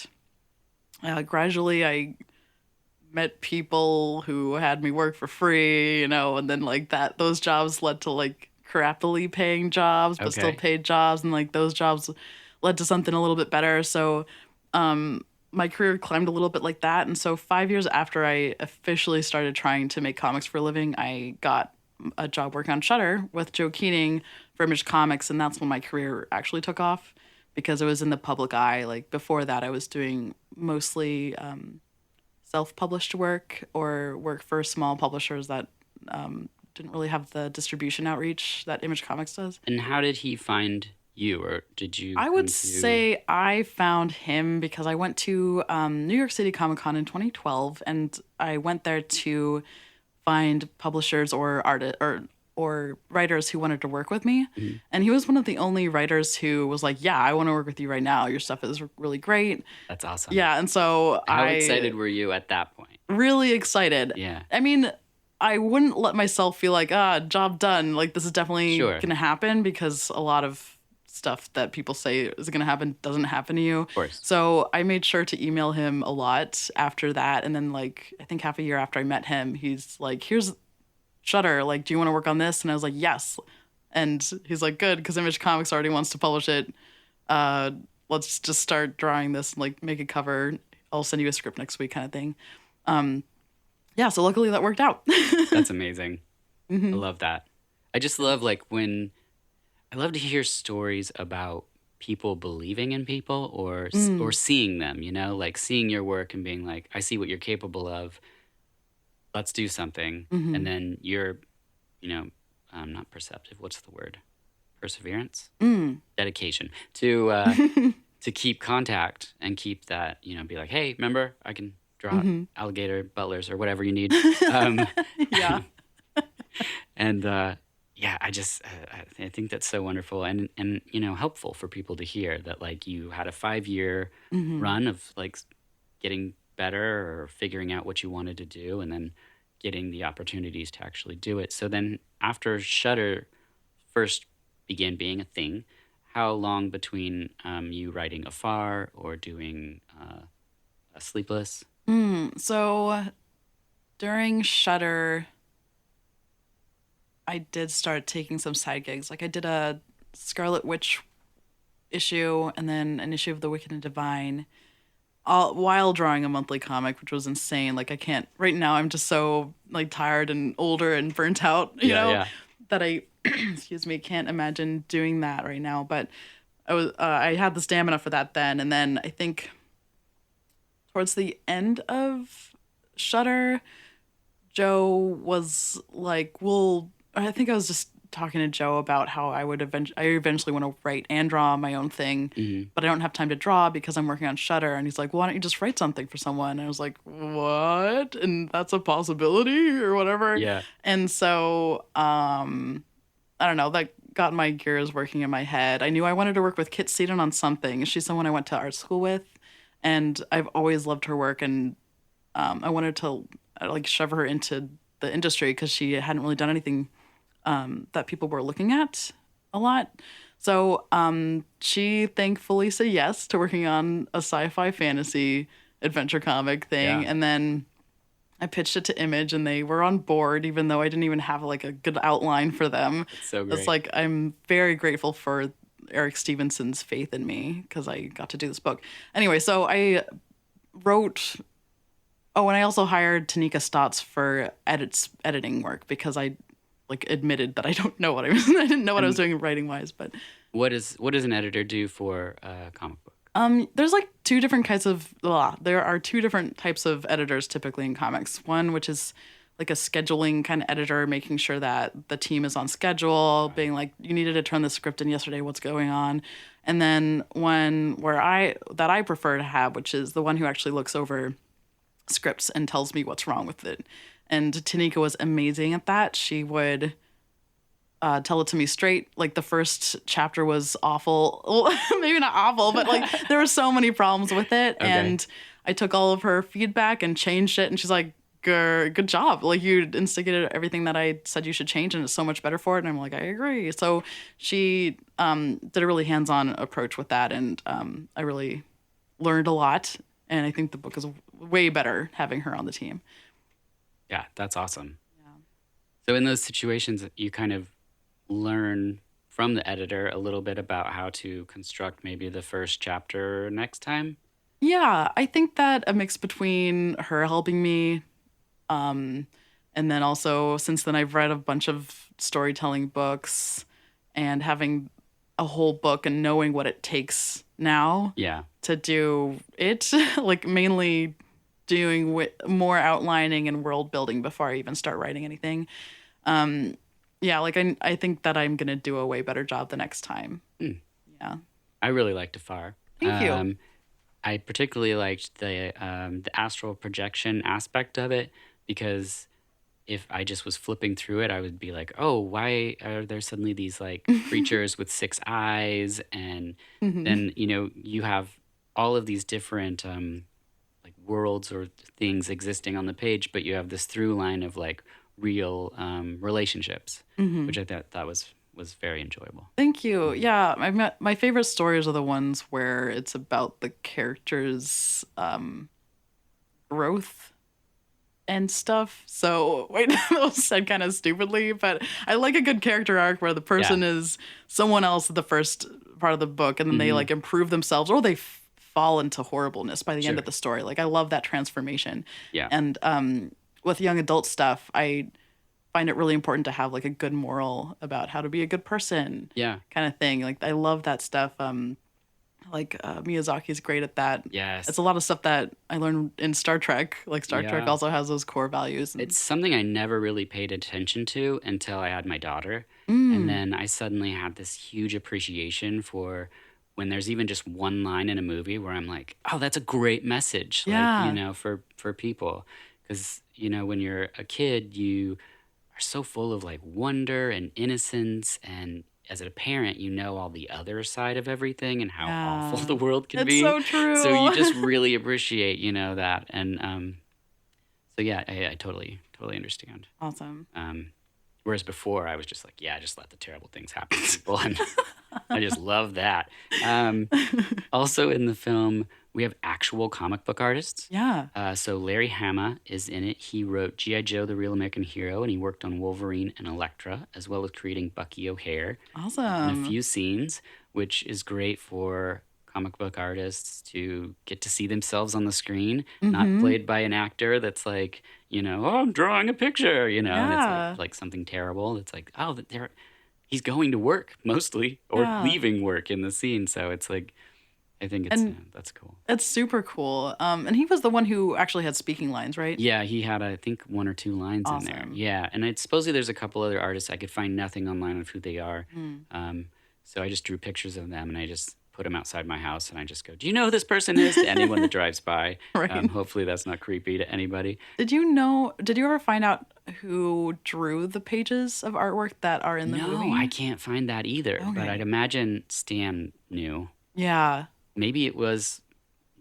gradually I met people who had me work for free, and then those jobs led to crappily paying jobs, but still Okay. paid jobs, and those jobs led to something a little bit better. So my career climbed a little bit like that. And so 5 years after I officially started trying to make comics for a living, I got a job working on Shutter with Joe Keating for Image Comics, and that's when my career actually took off because it was in the public eye. Like before that, I was doing mostly self-published work or work for small publishers that didn't really have the distribution outreach that Image Comics does. And how did he find you, or did you? I come would to- say I found him because I went to New York City Comic Con in 2012, and I went there to find publishers or or writers who wanted to work with me. Mm-hmm. And he was one of the only writers who was like, "Yeah, I want to work with you right now. Your stuff is really great." That's awesome. Yeah, and so How excited were you at that point? really excited. Yeah. I mean, I wouldn't let myself feel like, job done. Like this is definitely Sure. gonna happen because a lot of stuff that people say is gonna happen doesn't happen to you. Of course. So I made sure to email him a lot after that. And then I think half a year after I met him, he's like, here's Shutter. Like, do you want to work on this? And I was like, yes. And he's like, good, because Image Comics already wants to publish it. Let's just start drawing this and make a cover. I'll send you a script next week, kind of thing. Yeah, so luckily that worked out. That's amazing. I love that. I just love when I love to hear stories about people believing in people or seeing them, like seeing your work and being like, I see what you're capable of. Let's do something. And then you're, not perceptive. What's the word? Perseverance? Dedication to keep contact and keep that, be like, hey, remember, I can draw alligator butlers or whatever you need. Yeah. And yeah, I think that's so wonderful and helpful for people to hear that you had a 5-year run of getting better or figuring out what you wanted to do and then getting the opportunities to actually do it. So then after Shutter first began being a thing, how long between you writing Afar or doing a Sleepless? So during Shutter, I did start taking some side gigs. I did a Scarlet Witch issue and then an issue of The Wicked and Divine, all while drawing a monthly comic, which was insane. I can't right now. I'm just so tired and older and burnt out, Yeah. that I, excuse me, can't imagine doing that right now. But I had the stamina for that then, and then I think towards the end of Shutter, Joe was like, "Well." I think I was just talking to Joe about how I eventually want to write and draw my own thing, but I don't have time to draw because I'm working on Shutter. And he's like, well, "Why don't you just write something for someone?" And I was like, "What?" And that's a possibility or whatever. Yeah. And so I don't know, that got my gears working in my head. I knew I wanted to work with Kit Seaton on something. She's someone I went to art school with, and I've always loved her work, and I wanted to shove her into the industry because she hadn't really done anything that people were looking at a lot. So she thankfully said yes to working on a sci-fi fantasy adventure comic thing. Yeah. And then I pitched it to Image and they were on board, even though I didn't even have a good outline for them. It's so great. It's I'm very grateful for Eric Stevenson's faith in me because I got to do this book. Anyway, so I wrote Oh, and I also hired Tanika Stotts for editing work because I like admitted that I don't know what I was. I didn't know what I was doing writing wise. But What does an editor do for a comic book? there's like there are two different types of editors typically in comics. One which is like a scheduling kind of editor, making sure that the team is on schedule, being like, you needed to turn the script in yesterday, what's going on? And then one where I prefer to have, which is the one who actually looks over scripts and tells me what's wrong with it. And Tanika was amazing at that. She would tell it to me straight. Like the first chapter was awful. Well, maybe not awful, but like there were so many problems with it. Okay. And I took all of her feedback and changed it. And she's like, good job. Like you instigated everything that I said you should change and it's so much better for it. And I'm like, I agree. So she did a really hands-on approach with that. And I really learned a lot. And I think the book is way better having her on the team. Yeah, that's awesome. Yeah. So in those situations, you kind of learn from the editor a little bit about how to construct maybe the first chapter next time. Yeah, I think that a mix between her helping me, and then also since then I've read a bunch of storytelling books and having a whole book and knowing what it takes now Yeah. to do it, like mainly doing more outlining and world building before I even start writing anything. Yeah, like I think that I'm gonna do a way better job the next time. Yeah. I really liked Afar. Thank you. I particularly liked the astral projection aspect of it because if I just was flipping through it, I would be like, oh, why are there suddenly these like creatures with 6 eyes? And then, you have all of these different like worlds or things existing on the page, but you have this through line of like real relationships, which I thought that was very enjoyable. Thank you. Yeah, my favorite stories are the ones where it's about the characters' growth and stuff. So, wait, that was said kind of stupidly, but I like a good character arc where the person is someone else at the first part of the book, and then they like improve themselves, or they fall into horribleness by the end of the story. Like, I love that transformation. Yeah. And with young adult stuff, I find it really important to have like a good moral about how to be a good person. Yeah. Kind of thing. Like I love that stuff. Miyazaki's great at that. Yes. It's a lot of stuff that I learned in Star Trek. Like Star Trek also has those core values. It's something I never really paid attention to until I had my daughter. And then I suddenly had this huge appreciation for when there's even just one line in a movie where I'm like, oh, that's a great message. Yeah. Like, for people. Because, when you're a kid, you are so full of like wonder and innocence, and as a parent, all the other side of everything and how awful the world can be. It's so true. So you just really appreciate, that. And so yeah, I totally understand. Awesome. Whereas before, I was just like, yeah, just let the terrible things happen to people, and I just love that. Also in the film, we have actual comic book artists. Yeah. So Larry Hama is in it. He wrote G.I. Joe, The Real American Hero, and he worked on Wolverine and Elektra, as well as creating Bucky O'Hare. Awesome. And a few scenes, which is great for comic book artists to get to see themselves on the screen, not played by an actor that's like, oh, I'm drawing a picture, and it's like something terrible. It's like, oh, he's going to work mostly, or leaving work in the scene. So it's like, I think that's cool. It's super cool. And he was the one who actually had speaking lines, right? Yeah, he had, I think, 1 or 2 lines in there. Yeah, and supposedly there's a couple other artists. I could find nothing online of who they are. So I just drew pictures of them, and I just put them outside my house, and I just go, do you know who this person is? To anyone that drives by. Right. Hopefully that's not creepy to anybody. Did you ever find out who drew the pages of artwork that are in the movie? No, I can't find that either. Okay. But I'd imagine Stan knew. Yeah. Maybe it was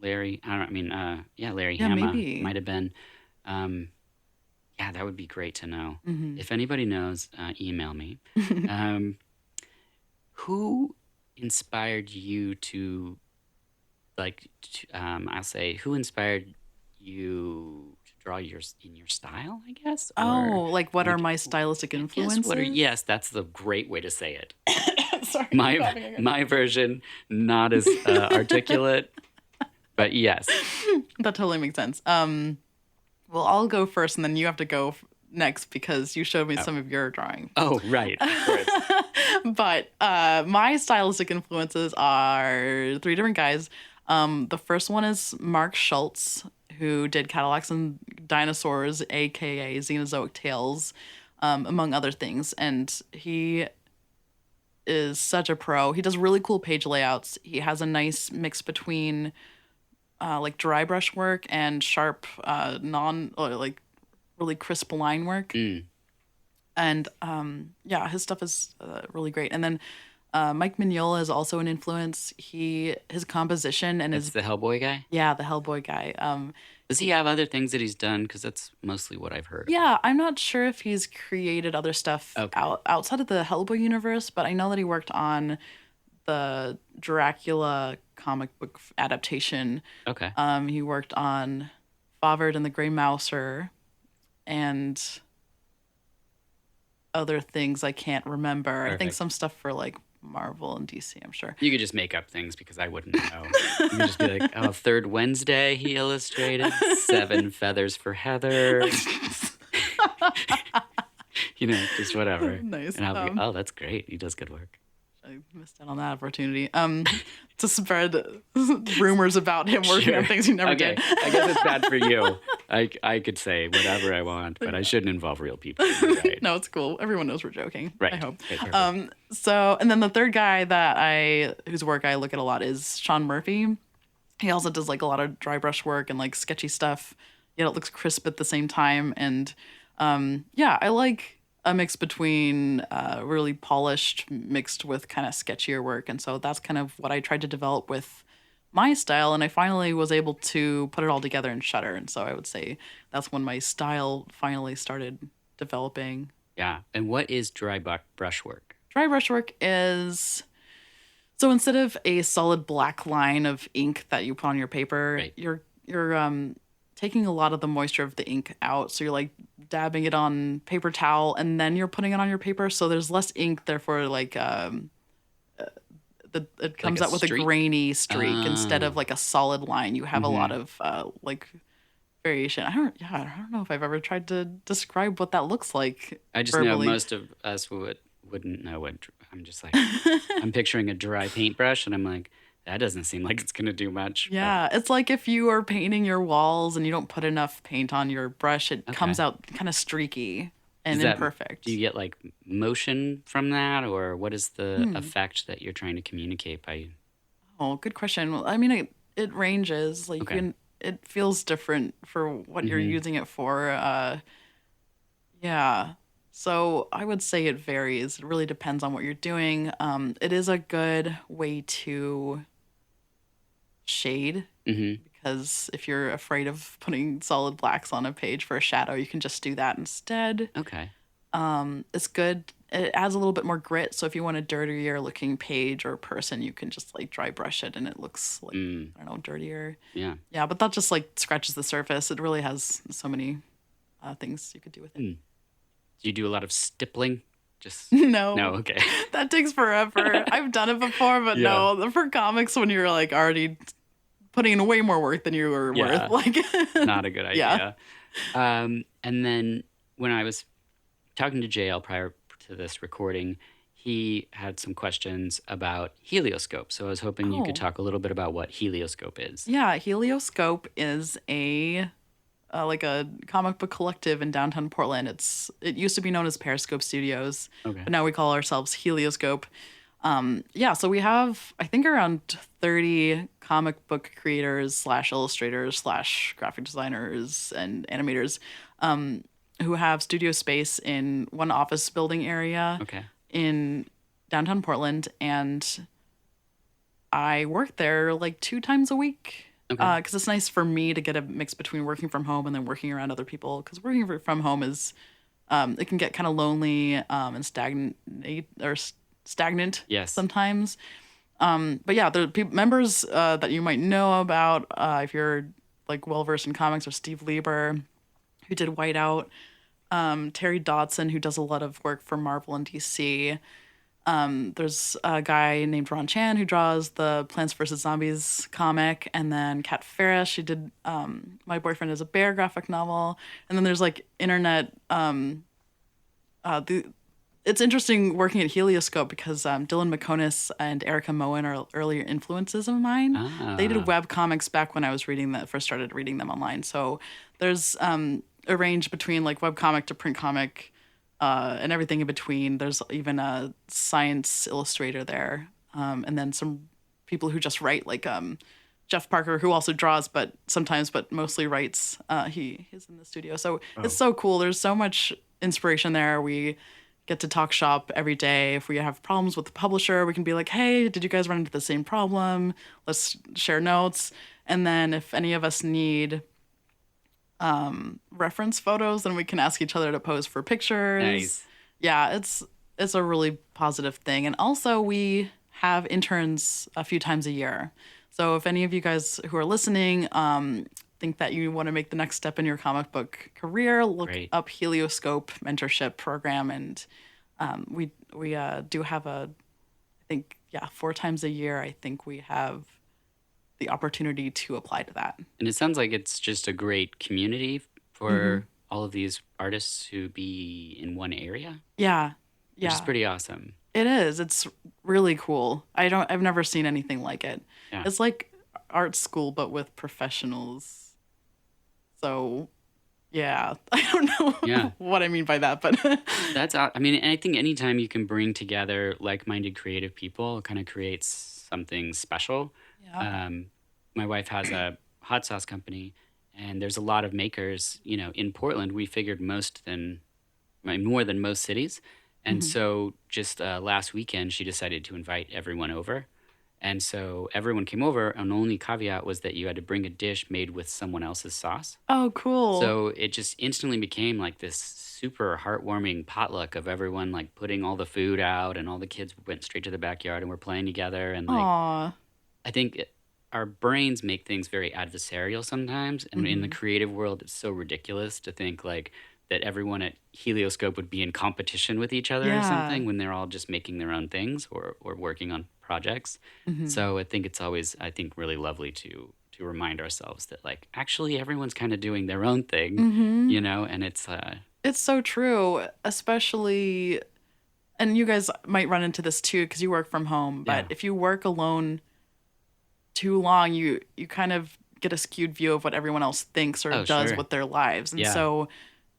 Larry. Larry Yeah, Hama maybe. might have been. Yeah, that would be great to know. Mm-hmm. If anybody knows, email me. Who inspired you to, I'll say, who inspired you to draw in your style, I guess? What are my stylistic influences? Yes, that's the great way to say it. Sorry. My version, not as articulate, but yes. That totally makes sense. Well, I'll go first, and then you have to go next because you showed me some of your drawing. Oh, right. Of course. But my stylistic influences are three different guys. The first one is Mark Schultz, who did Cadillacs and Dinosaurs, aka Xenozoic Tales, among other things. And he is such a pro. He does really cool page layouts. He has a nice mix between like dry brush work and sharp, or like really crisp line work. And yeah, his stuff is really great. And then Mike Mignola is also an influence. His composition and It's the Hellboy guy? the Hellboy guy. Does he have other things that he's done? Because that's mostly what I've heard. Yeah, I'm not sure if he's created other stuff outside of the Hellboy universe, but I know that he worked on the Dracula comic book adaptation. Okay. He worked on Favard and the Grey Mouser and other things I can't remember. Perfect. I think some stuff for like Marvel and DC, I'm sure. You could just make up things because I wouldn't know. You could just be like, oh, Third Wednesday he illustrated, 7 Feathers for Heather. Just whatever. Nice. And I'll be, oh, that's great. He does good work. I missed out on that opportunity. To spread rumors about him working on things he never Okay. did. I guess it's bad for you. I could say whatever I want, but I shouldn't involve real people. You're right. No, it's cool. Everyone knows we're joking. Right. I hope. Okay, perfect. So, and then the third guy whose work I look at a lot is Sean Murphy. He also does like a lot of dry brush work and like sketchy stuff, yet it looks crisp at the same time. And yeah, I like a mix between really polished mixed with kind of sketchier work. And so that's kind of what I tried to develop with my style. And I finally was able to put it all together in Shutter. And so I would say that's when my style finally started developing. Yeah. And what is dry brush work? Dry brush work is, so instead of a solid black line of ink that you put on your paper, Right. you're taking a lot of the moisture of the ink out. So you're like dabbing it on paper towel and then you're putting it on your paper. So there's less ink, therefore like it comes Like a out with streak? a grainy streak instead of like a solid line. You have a lot of like variation. I don't know if I've ever tried to describe what that looks like. I just know verbally. most of us wouldn't know what. I'm just like, I'm picturing a dry paintbrush, and I'm like, that doesn't seem like it's gonna do much. Yeah, it's like if you are painting your walls and you don't put enough paint on your brush, it comes out kind of streaky and imperfect. Do you get like motion from that, or what is the effect that you're trying to communicate by? Oh, good question. Well, I mean, it ranges. Like it feels different for what you're using it for. Yeah. So I would say it varies. It really depends on what you're doing. It is a good way to shade because if you're afraid of putting solid blacks on a page for a shadow, you can just do that instead. Okay. It's good. It adds a little bit more grit. So if you want a dirtier looking page or person, you can just like dry brush it and it looks like, I don't know, dirtier. Yeah. Yeah, but that just like scratches the surface. It really has so many things you could do with it. Do you do a lot of stippling? Just No. No. Okay. That takes forever. I've done it before, but no. For comics, when you're like already putting in way more work than you were worth, like Not a good idea. Yeah. And then when I was talking to JL prior to this recording, he had some questions about helioscope. So I was hoping you could talk a little bit about what helioscope is. Yeah, Helioscope is a like a comic book collective in downtown Portland. It used to be known as Periscope Studios, but now we call ourselves Helioscope. Yeah, so we have I think around 30 comic book creators / illustrators / graphic designers and animators who have studio space in one office building area in downtown Portland, and I work there like 2 times a week. Because it's nice for me to get a mix between working from home and then working around other people. Because working from home is, it can get kind of lonely and stagnant sometimes. But yeah, there are members that you might know about if you're like well versed in comics, or Steve Lieber, who did Whiteout, Terry Dodson, who does a lot of work for Marvel and DC. There's a guy named Ron Chan who draws the Plants vs. Zombies comic, and then Kat Ferris, she did My Boyfriend is a Bear graphic novel. And then there's like internet it's interesting working at Helioscope because Dylan McConis and Erica Moen are earlier influences of mine. They did Ah, web comics back when I was first started reading them online. So there's a range between like web comic to print comic and everything in between. There's even a science illustrator there, and then some people who just write, like Jeff Parker, who also draws, but mostly writes. He's in the studio, so it's so cool. There's so much inspiration there. We get to talk shop every day. If we have problems with the publisher, we can be like, hey, did you guys run into the same problem? Let's share notes. And then if any of us need reference photos, then we can ask each other to pose for pictures. nice. Yeah, it's a really positive thing. And also we have interns a few times a year. So if any of you guys who are listening think that you want to make the next step in your comic book career, look Great. up Helioscope mentorship program. And we do have I think, 4 times a year, I think we have the opportunity to apply to that. And it sounds like it's just a great community for Mm-hmm. all of these artists to be in one area, Yeah. which is Yeah. pretty awesome. It is. It's really cool. I've never seen anything like it. Yeah. It's like art school but with professionals. So, yeah. I don't know Yeah. what I mean by that, but I mean, and I think anytime you can bring together like-minded creative people, it kind of creates something special. yeah. My wife has a hot sauce company, and there's a lot of makers. In Portland, we figured more than most cities. And Mm-hmm. so just last weekend, she decided to invite everyone over. And so everyone came over, and the only caveat was that you had to bring a dish made with someone else's sauce. Oh, cool. So it just instantly became like this super heartwarming potluck of everyone like putting all the food out, and all the kids went straight to the backyard and were playing together. And like, Aw. I think our brains make things very adversarial sometimes. And in the Mm-hmm. creative world, it's so ridiculous to think like that everyone at Helioscope would be in competition with each other or Yeah. something when they're all just making their own things or working on projects. Mm-hmm. So I think it's always, really lovely to remind ourselves that like actually everyone's kind of doing their own thing, Mm-hmm. and it's It's so true, especially, and you guys might run into this too because you work from home, but Yeah. if you work alone too long, you kind of get a skewed view of what everyone else thinks or Oh, does sure. with their lives. And Yeah. so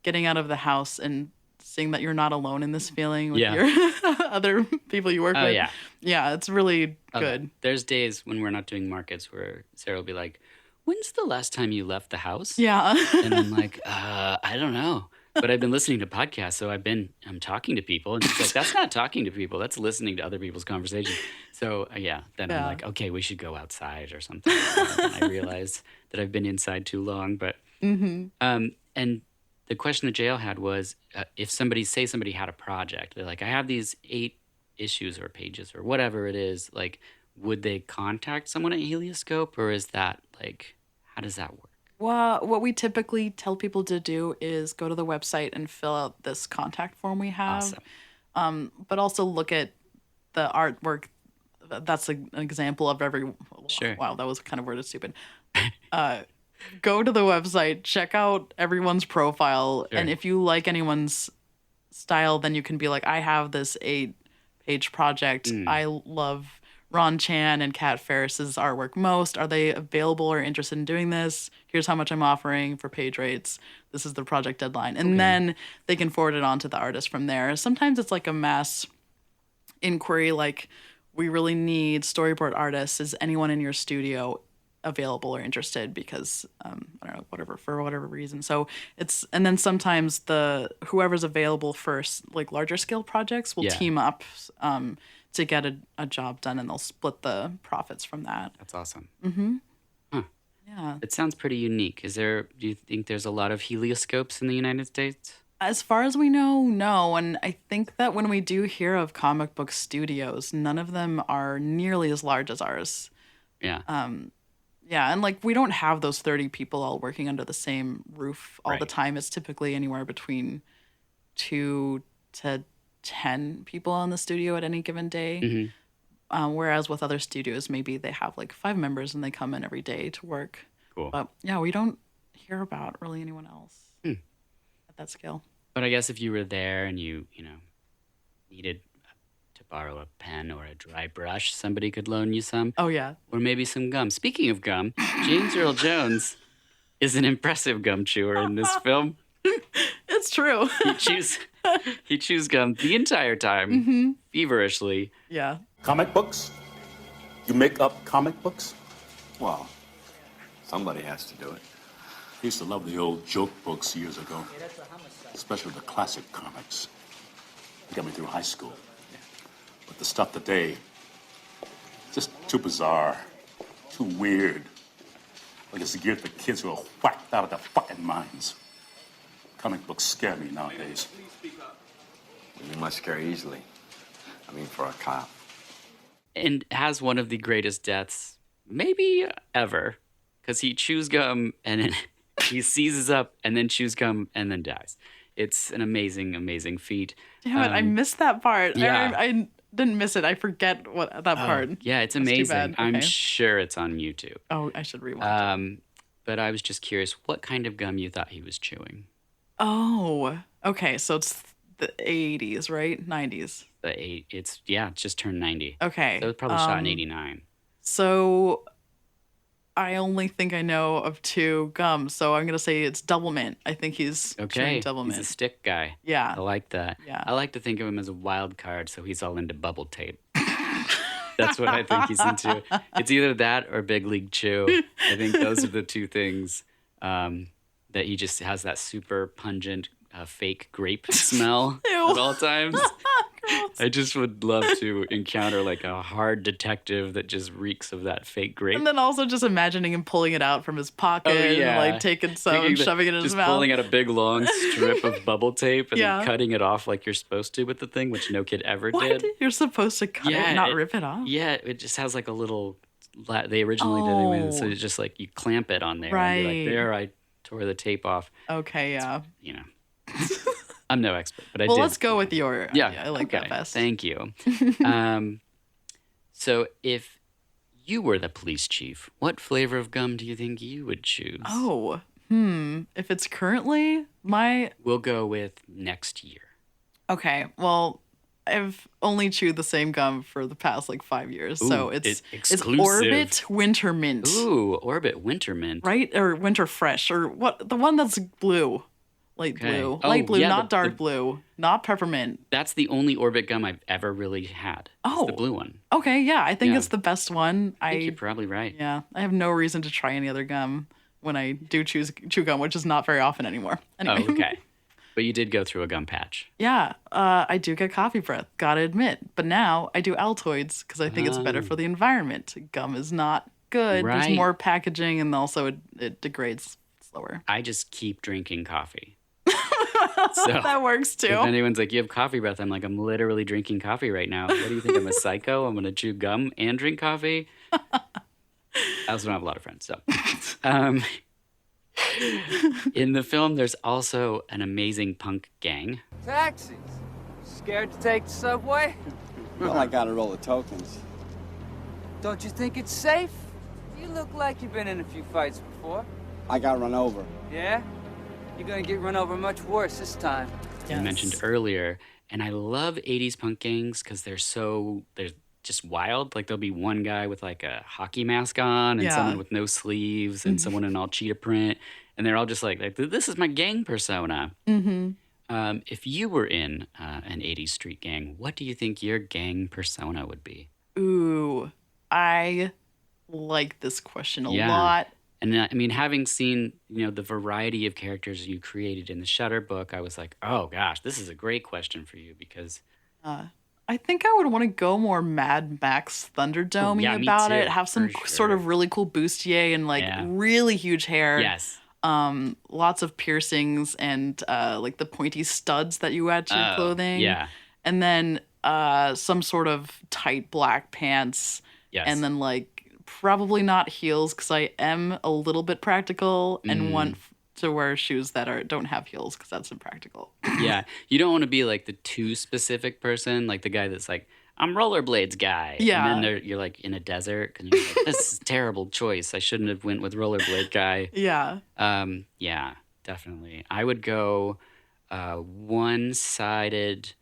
getting out of the house and seeing that you're not alone in this feeling with Yeah. your other people you work Oh, with. yeah. Yeah, it's really good. There's days when we're not doing markets where Sarah will be like, "When's the last time you left the house?" Yeah. And I'm like, I don't know. But I've been listening to podcasts, so I'm talking to people. And she's like, that's not talking to people. That's listening to other people's conversations. So, then I'm Yeah. like, okay, we should go outside or something. And I realized that I've been inside too long. But, and the question that JL had was if somebody had a project, they're like, I have these 8 issues or pages or whatever it is, like, would they contact someone at Helioscope, or is that like, how does that work? Well, what we typically tell people to do is go to the website and fill out this contact form we have. Awesome. But also look at the artwork. That's an example of every. Sure. Wow, that was kind of worded stupid. Go to the website, check out everyone's profile, Sure. and if you like anyone's style, then you can be like, I have this 8-page project. I love Ron Chan and Kat Ferris's artwork most. Are they available or interested in doing this? Here's how much I'm offering for page rates. This is the project deadline. And then they can forward it on to the artist from there. Sometimes it's like a mass inquiry, like, we really need storyboard artists. Is anyone in your studio available or interested? Because I don't know, for whatever reason. So and then sometimes whoever's available for like larger scale projects will Yeah. team up to get a job done, and they'll split the profits from that. That's awesome. Yeah. It sounds pretty unique. Do you think there's a lot of helioscopes in the United States? As far as we know, no. And I think that when we do hear of comic book studios, none of them are nearly as large as ours. Yeah. Yeah, and like we don't have those 30 people all working under the same roof all the Right. time. It's typically anywhere between 2 to 10 people in the studio at any given day. Whereas with other studios, maybe they have like 5 members and they come in every day to work. Cool. But yeah, we don't hear about really anyone else at that scale. But I guess if you were there and you needed to borrow a pen or a dry brush, somebody could loan you some. Oh, yeah. Or maybe some gum. Speaking of gum, James Earl Jones is an impressive gum chewer in this film. It's true. He chews gum the entire time, feverishly. Yeah. Comic books? You make up comic books? Well, somebody has to do it. I used to love the old joke books years ago, especially the classic comics. They got me through high school. But the stuff today, just too bizarre, too weird. Like it's geared for kids who are whacked out of their fucking minds. Comic books scare me nowadays. You must scare easily. I mean, for a cop. And has one of the greatest deaths, maybe ever, because he chews gum and then he seizes up and then chews gum and then dies. It's an amazing, amazing feat. Damn it, I missed that part. Yeah. I didn't miss it. I forget that part. Yeah, it's That's too amazing. bad. I'm Okay. sure it's on YouTube. Oh, I should rewatch it. But I was just curious what kind of gum you thought he was chewing. Oh, okay. So it's the 80s, right? 90s. It's just turned 90. Okay. So it was probably shot in 89. So I only think I know of 2 gums. So I'm going to say it's double mint. I think he's Okay, chewing double he's a mint. stick guy. Yeah. I like that. Yeah. I like to think of him as a wild card, so he's all into bubble tape. That's what I think he's into. It's either that or Big League Chew. I think those are the 2 things that he just has that super pungent fake grape smell Ew. at all times. Gross. I just would love to encounter like a hard detective that just reeks of that fake grape. And then also just imagining him pulling it out from his pocket and like taking some Thinking and that shoving it in his just mouth. pulling out a big long strip of bubble tape and Yeah. then cutting it off like you're supposed to with the thing, which no kid ever What? did. You're supposed to cut it, not rip it off? Yeah, it just has like a little. They originally did it with, so it's just like you clamp it on there. And be Right. like, there, I tore the tape off. Okay, yeah. You know, I'm no expert, but I Well, did. let's go with your Yeah, idea. I like that okay, best. Thank you. So if you were the police chief, what flavor of gum do you think you would choose? Oh, if it's currently We'll go with next year. okay, well, I've only chewed the same gum for the past like 5 years, so Ooh, it's exclusive. Orbit Winter Mint, Ooh, Orbit Winter Mint. right? Or Winter Fresh, or what? The one that's blue, light Okay. blue, Oh, light blue, yeah, not dark the- blue, not peppermint. That's the only Orbit gum I've ever really had. It's Oh. the blue one. Okay, yeah, I think Yeah. it's the best one. I think you're probably right. Yeah, I have no reason to try any other gum when I do chew gum, which is not very often anymore. Anyway. Oh, okay. But you did go through a gum patch. Yeah, I do get coffee breath, gotta admit. But now I do Altoids because I think it's better for the environment. Gum is not good. Right. There's more packaging and also it degrades slower. I just keep drinking coffee. So That works too. if anyone's like, you have coffee breath, I'm like, I'm literally drinking coffee right now. What do you think? I'm a psycho? I'm going to chew gum and drink coffee? I also don't have a lot of friends, so. In the film, there's also an amazing punk gang. Taxis. Scared to take the subway? Well, I got a roll of tokens. Don't you think it's safe? You look like you've been in a few fights before. I got run over. Yeah? You're gonna get run over much worse this time. You mentioned earlier, and I love 80s punk gangs because they're just wild. Like there'll be one guy with like a hockey mask on and Yeah. someone with no sleeves and someone in all cheetah print, and they're all just like this is my gang persona. If you were in an 80s street gang, what do you think your gang persona would be? Ooh, I like this question a Yeah. lot. And I mean, having seen, the variety of characters you created in the Shutter book, I was like, oh gosh, this is a great question for you because I think I would want to go more Mad Max Thunderdome yeah, me about too, it. Have some for sort sure. of really cool bustier and like Yeah. really huge hair. yes. Lots of piercings and like the pointy studs that you add to your Oh, clothing. yeah. And then some sort of tight black pants. Yes. And then like probably not heels because I am a little bit practical and want to wear shoes that don't have heels because that's impractical. Yeah, you don't want to be like the too specific person, like the guy that's like, I'm rollerblades guy. And Yeah. then you're like in a desert and you're like, this is a terrible choice. I shouldn't have went with rollerblade guy. Yeah. Yeah, definitely. I would go one-sided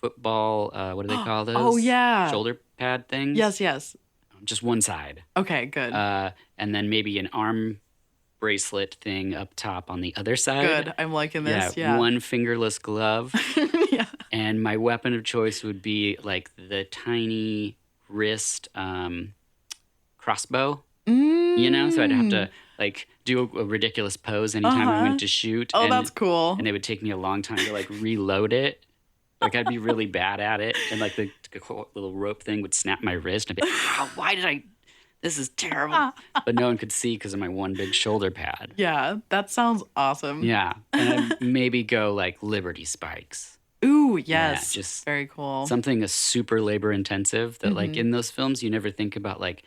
football, what do they call those? Oh, yeah. Shoulder pad things? Yes. Just one side. Okay, good. And then maybe an arm bracelet thing up top on the other side. Good. I'm liking this. Yeah. One fingerless glove. Yeah. And my weapon of choice would be like the tiny wrist crossbow. You know, so I'd have to like do a ridiculous pose anytime I went to shoot. Oh, that's cool. And it would take me a long time to like reload it. Like I'd be really bad at it, and like the little rope thing would snap my wrist. I'd be, why did I? This is terrible. But no one could see because of my one big shoulder pad. Yeah, that sounds awesome. Yeah, and I'd maybe go like Liberty Spikes. Ooh, yes. Yeah, just very cool. Something a super labor intensive that like in those films you never think about, like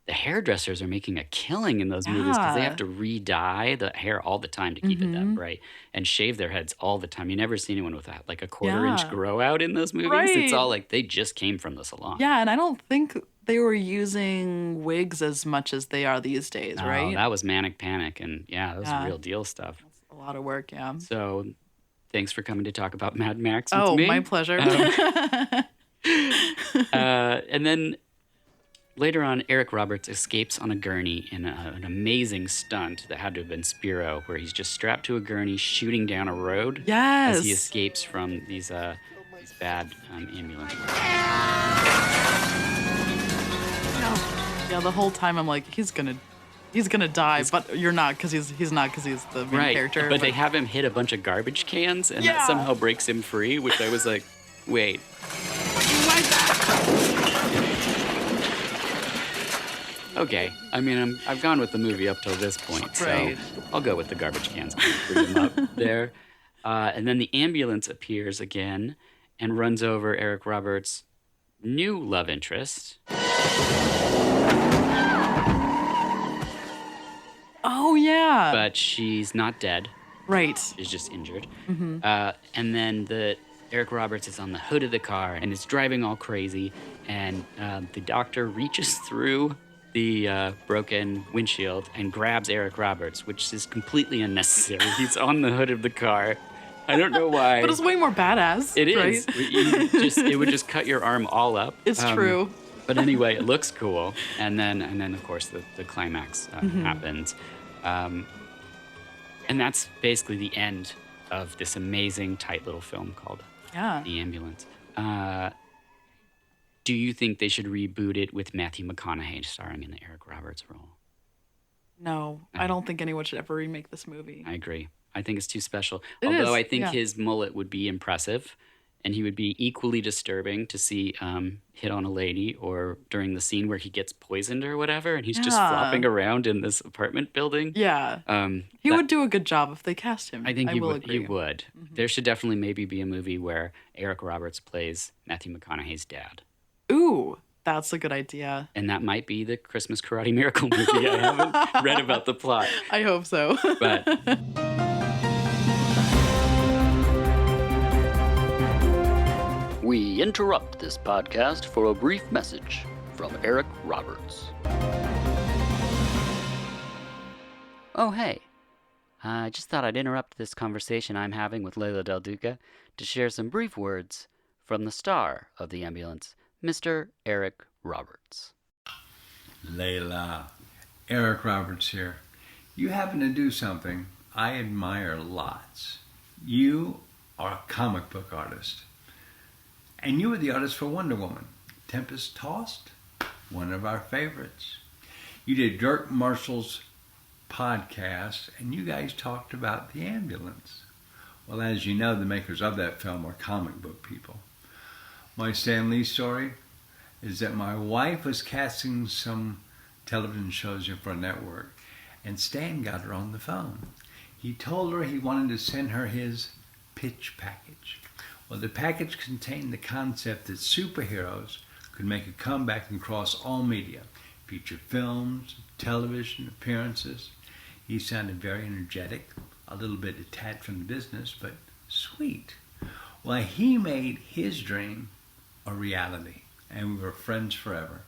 the hairdressers are making a killing in those movies because they have to re-dye the hair all the time to keep it that bright and shave their heads all the time. You never see anyone with like a quarter-inch grow out in those movies. Right. It's all like they just came from the salon. Yeah, and I don't think they were using wigs as much as they are these days, No, right? that was Manic Panic, and that was real deal stuff. A lot of work, yeah. So thanks for coming to talk about Mad Max with me. My pleasure. And then later on, Eric Roberts escapes on a gurney in an amazing stunt that had to have been Spiro, where he's just strapped to a gurney shooting down a road Yes. as he escapes from these bad ambulances. Yeah, the whole time I'm like, he's gonna die, but you're not because he's not because he's the main character. But they have him hit a bunch of garbage cans, and that somehow breaks him free, which I was like, wait. Okay, I mean, I've gone with the movie up till this point, so Right. I'll go with the garbage cans. Free them up there. And then the ambulance appears again and runs over Eric Roberts' new love interest. Oh, yeah. But she's not dead. Right. She's just injured. And then Eric Roberts is on the hood of the car and is driving all crazy. And the doctor reaches through the broken windshield and grabs Eric Roberts, which is completely unnecessary. He's on the hood of the car. I don't know why. But it's way more badass. It right? is. It would just cut your arm all up. It's true. But anyway, it looks cool. And then of course the climax happens. And that's basically the end of this amazing tight little film called The Ambulance. Do you think they should reboot it with Matthew McConaughey starring in the Eric Roberts role? No, I don't think anyone should ever remake this movie. I agree. I think it's too special. It Although is, I think yeah. his mullet would be impressive, and he would be equally disturbing to see hit on a lady, or during the scene where he gets poisoned or whatever, and he's just flopping around in this apartment building. Yeah. He would do a good job if they cast him. I think he will would. agree. He would. There should definitely maybe be a movie where Eric Roberts plays Matthew McConaughey's dad. Ooh, that's a good idea. And that might be the Christmas Karate Miracle movie. I haven't read about the plot. I hope so. But we interrupt this podcast for a brief message from Eric Roberts. Oh, hey. I just thought I'd interrupt this conversation I'm having with Leila Del Duca to share some brief words from the star of The Ambulance, Mr. Eric Roberts. Leila, Eric Roberts here. You happen to do something I admire lots. You are a comic book artist. And you were the artist for Wonder Woman. Tempest Tossed, one of our favorites. You did Dirk Marshall's podcast, and you guys talked about The Ambulance. Well, as you know, the makers of that film are comic book people. My Stan Lee story is that my wife was casting some television shows for a network, and Stan got her on the phone. He told her he wanted to send her his pitch package. Well, the package contained the concept that superheroes could make a comeback and cross all media, feature films, television appearances. He sounded very energetic, a little bit detached from the business, but sweet. Well, he made his dream a reality, and we were friends forever.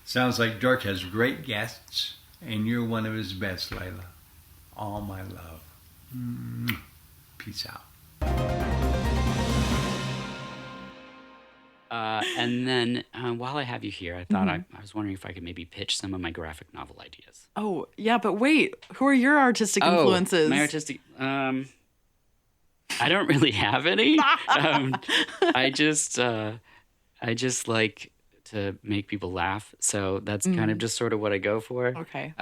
Sounds like Dirk has great guests, and you're one of his best, Leila. All my love. Peace out. And then while I have you here, I thought I was wondering if I could maybe pitch some of my graphic novel ideas. Oh, yeah, but wait, who are your artistic influences? My artistic... I don't really have any. I just like to make people laugh. So that's kind of just sort of what I go for. Okay.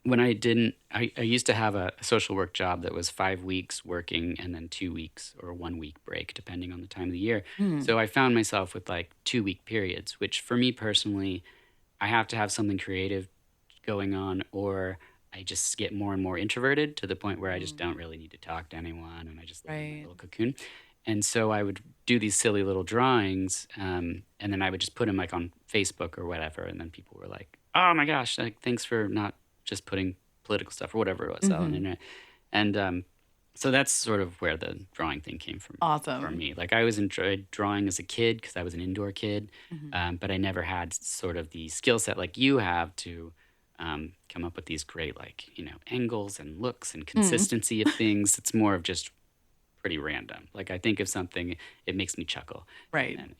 When I used to have a social work job that was 5 weeks working and then 2 weeks or 1 week break, depending on the time of the year. So I found myself with like 2-week periods, which for me personally, I have to have something creative going on, or I just get more and more introverted to the point where I just don't really need to talk to anyone, and I just live in my little cocoon. And so I would do these silly little drawings, and then I would just put them like on Facebook or whatever, and then people were like, "Oh my gosh, like thanks for not just putting political stuff or whatever it was on the internet." And so that's sort of where the drawing thing came from. Awesome. For me, like I always enjoyed drawing as a kid because I was an indoor kid, but I never had sort of the skill set like you have to come up with these great, like, angles and looks and consistency of things. It's more of just pretty random. Like I think of something, it makes me chuckle. Right. And it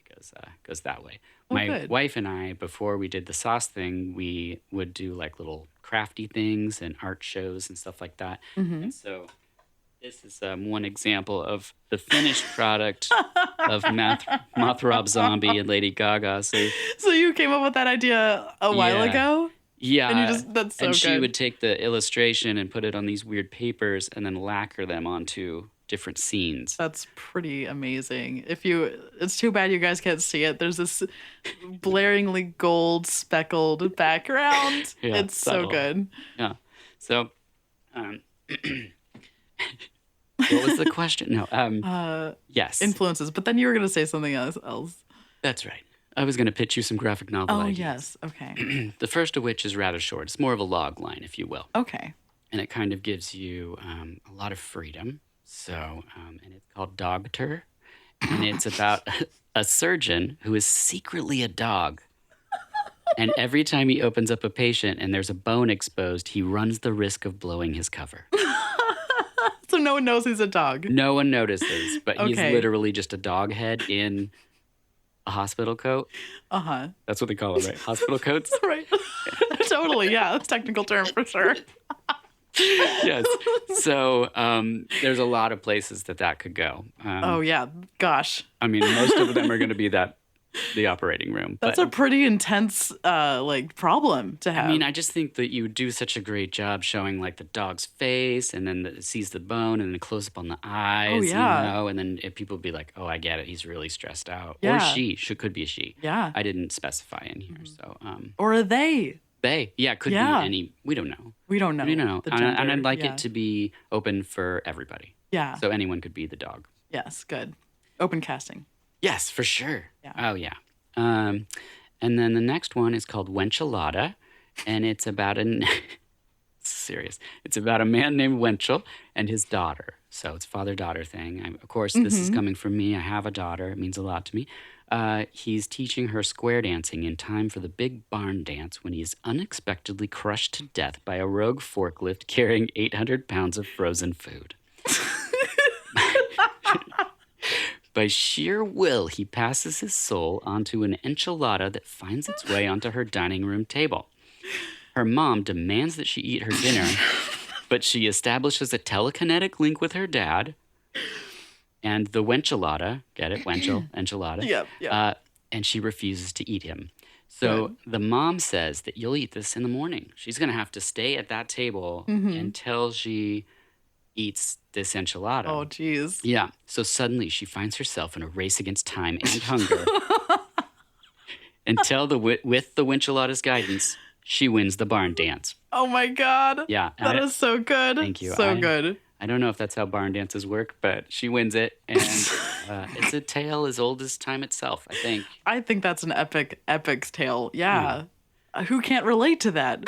goes that way. Oh, My good. wife and I, before we did the sauce thing, we would do like little crafty things and art shows and stuff like that. And so this is one example of the finished product of Mothrob Zombie and Lady Gaga. So you came up with that idea a while ago? Yeah, And that's so and good. she would take the illustration and put it on these weird papers and then lacquer them onto different scenes. That's pretty amazing. It's too bad you guys can't see it. There's this blaringly gold speckled background. Yeah, it's so good. Yeah. So, what was the question? No. Yes. Influences. But then you were going to say something else. That's right. I was going to pitch you some graphic novel ideas. Yes. Okay. The first of which is rather short. It's more of a log line, if you will. Okay. And it kind of gives you a lot of freedom. So, and it's called Dogter. And it's about a surgeon who is secretly a dog. And every time he opens up a patient and there's a bone exposed, he runs the risk of blowing his cover. So no one knows he's a dog. No one notices, but he's Okay. literally just a dog head in a hospital coat. Uh-huh. That's what they call it, right? Hospital coats? Right. Totally. Yeah. That's a technical term for sure. Yes. So there's a lot of places that could go. Oh, yeah. Gosh. I mean, most of them are going to be the operating room. That's but, a pretty intense problem to have. I mean, I just think that you do such a great job showing like the dog's face, and then it sees the bone, and then close up on the eyes. Yeah. And then if people be like, "Oh, I get it. He's really stressed out," Yeah. or she could be a she. Yeah. I didn't specify in here, so Or are they? they could Yeah. be any. We don't know. We don't know. We don't know. the And gender. I'd like Yeah. it to be open for everybody, Yeah. so anyone could be the dog. Yes. Good. Open casting. Yes, for sure. Yeah. Oh, yeah. And then the next one is called Wenchilada, and it's about serious. It's about a man named Wenchel and his daughter. So it's father-daughter thing. Of course, this is coming from me. I have a daughter. It means a lot to me. He's teaching her square dancing in time for the big barn dance when he is unexpectedly crushed to death by a rogue forklift carrying 800 pounds of frozen food. By sheer will, he passes his soul onto an enchilada that finds its way onto her dining room table. Her mom demands that she eat her dinner, but she establishes a telekinetic link with her dad and the wenchilada, get it, enchilada, Yep. and she refuses to eat him. So the mom says that you'll eat this in the morning. She's going to have to stay at that table until she eats this enchilada. Oh, geez. Yeah. So suddenly she finds herself in a race against time and hunger. Until with the Wenchilada's guidance, she wins the barn dance. Oh, my God. Yeah. That is so good. Thank you. So good. I don't know if that's how barn dances work, but she wins it. And it's a tale as old as time itself, I think. I think that's an epic's tale. Yeah. Who can't relate to that?